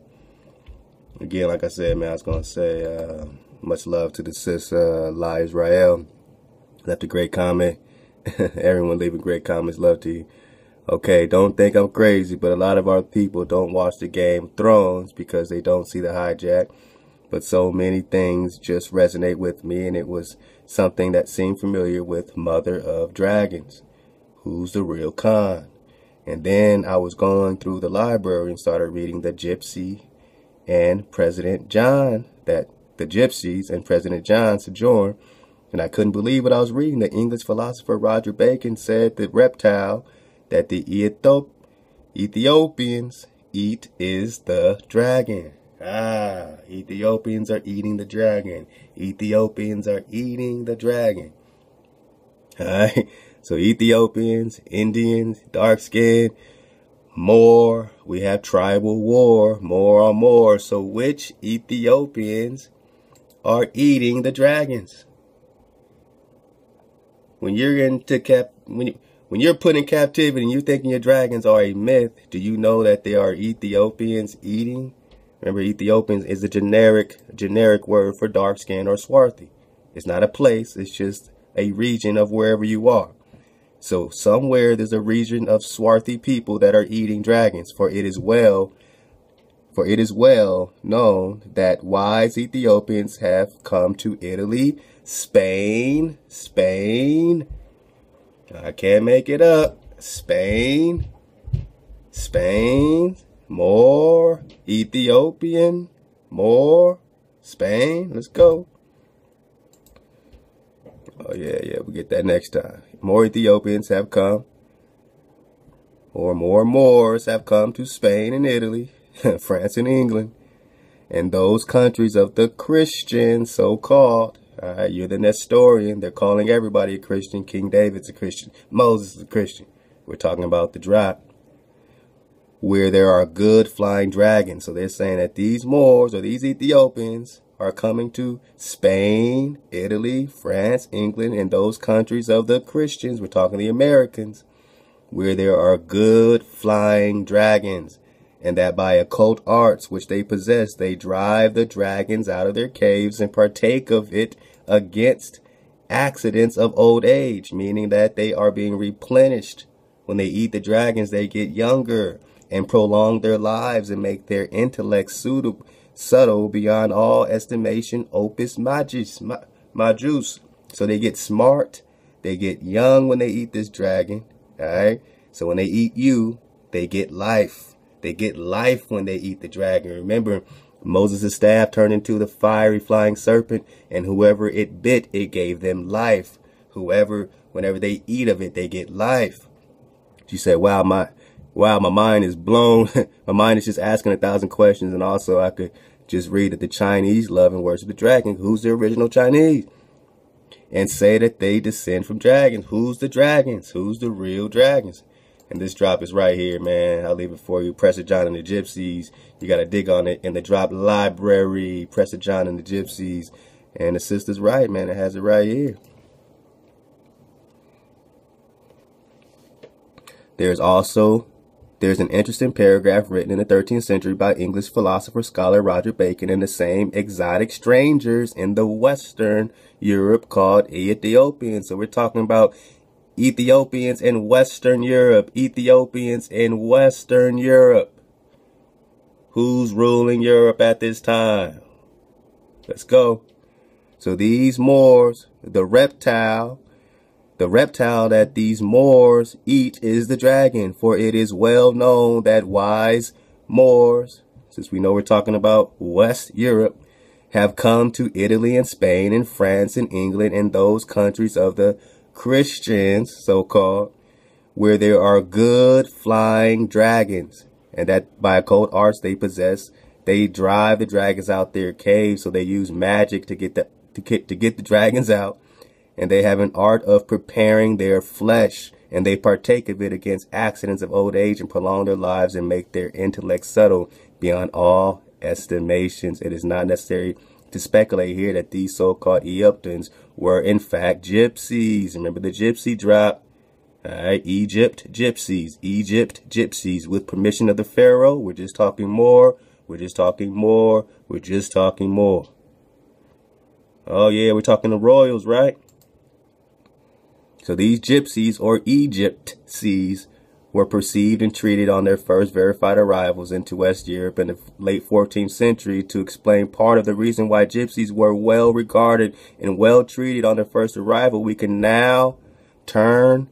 Again, like I said, man, I was going to say much love to the sis La Israel. Left a great comment. Everyone leaving great comments. Love to you. Okay, don't think I'm crazy, but a lot of our people don't watch the Game of Thrones because they don't see the hijack. But so many things just resonate with me, and it was something that seemed familiar with Mother of Dragons. Who's the real Khan? And then I was going through the library and started reading the Gypsy and President John, that the Gypsies and President John sojourn. And I couldn't believe what I was reading. The English philosopher Roger Bacon said the reptile that the Ethiopians eat is the dragon. Ethiopians are eating the dragon. Ethiopians are eating the dragon. Alright, so Ethiopians, Indians, dark skin, Moor, we have tribal war, more on more. So which Ethiopians are eating the dragons? When you're when you're put in captivity and you're thinking your dragons are a myth, do you know that they are Ethiopians eating? Remember, Ethiopians is a generic word for dark skin or swarthy. It's not a place, it's just a region of wherever you are. So somewhere there's a region of swarthy people that are eating dragons, for it is well known that wise Ethiopians have come to Italy, Spain, I can't make it up, Spain, more, Ethiopian, more, Spain, let's go. Oh, yeah, we'll get that next time. More Ethiopians have come, or more Moors have come to Spain and Italy, France and England, and those countries of the Christians, so-called. All right, you're the Nestorian. They're calling everybody a Christian. King David's a Christian. Moses is a Christian. We're talking about the drop, where there are good flying dragons. So they're saying that these Moors or these Ethiopians are coming to Spain, Italy, France, England, and those countries of the Christians. We're talking the Americans, where there are good flying dragons. And that by occult arts which they possess, they drive the dragons out of their caves and partake of it against accidents of old age, meaning that they are being replenished. When they eat the dragons, they get younger and prolong their lives and make their intellect subtle beyond all estimation, opus majus. So they get smart, they get young when they eat this dragon, all right? So when they eat you, they get life. They get life when they eat the dragon. Remember, Moses' staff turned into the fiery flying serpent, and whoever it bit, it gave them life. Whenever they eat of it, they get life. She said, wow, my mind is blown. My mind is just asking 1,000 questions. And also I could just read that the Chinese love and worship the dragon. Who's the original Chinese? And say that they descend from dragons. Who's the dragons? Who's the real dragons? And this drop is right here, man. I'll leave it for you. Prester John and the Gypsies. You got to dig on it in the drop library. Prester John and the Gypsies. And the sister's right, man. It has it right here. There's an interesting paragraph written in the 13th century by English philosopher scholar Roger Bacon in the same exotic strangers in the Western Europe called Ethiopians. So we're talking about Ethiopians in Western Europe. Ethiopians in Western Europe. Who's ruling Europe at this time? Let's go. So these Moors, the reptile that these Moors eat is the dragon, for it is well known that wise Moors, since we know we're talking about West Europe, have come to Italy and Spain and France and England and those countries of the Christians, so-called, where there are good flying dragons, and that by occult arts they possess. They drive the dragons out their caves, so they use magic to get the dragons out. And they have an art of preparing their flesh, and they partake of it against accidents of old age and prolong their lives and make their intellect subtle beyond all estimations. It is not necessary to speculate here that these so-called Egyptians were in fact gypsies. Remember the gypsy drop? All right, Egypt, gypsies, with permission of the Pharaoh. We're just talking more. We're just talking more. We're just talking more. Oh yeah, we're talking the royals, right? So these gypsies or Egyptses were perceived and treated on their first verified arrivals into West Europe in the late 14th century. To explain part of the reason why gypsies were well regarded and well treated on their first arrival, we can turn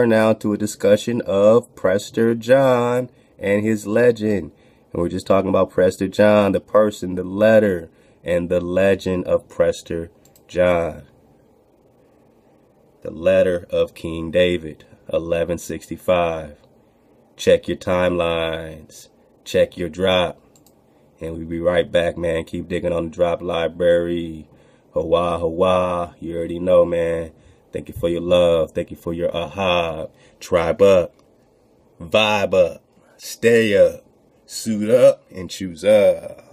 now to a discussion of Prester John and his legend. And we're just talking about Prester John, the person, the letter, and the legend of Prester John. The letter of King David, 1165. Check your timelines. Check your drop. And we'll be right back, man. Keep digging on the drop library. Hawa, Hawa. You already know, man. Thank you for your love. Thank you for your Ahab. Tribe up. Vibe up. Stay up. Suit up and choose up.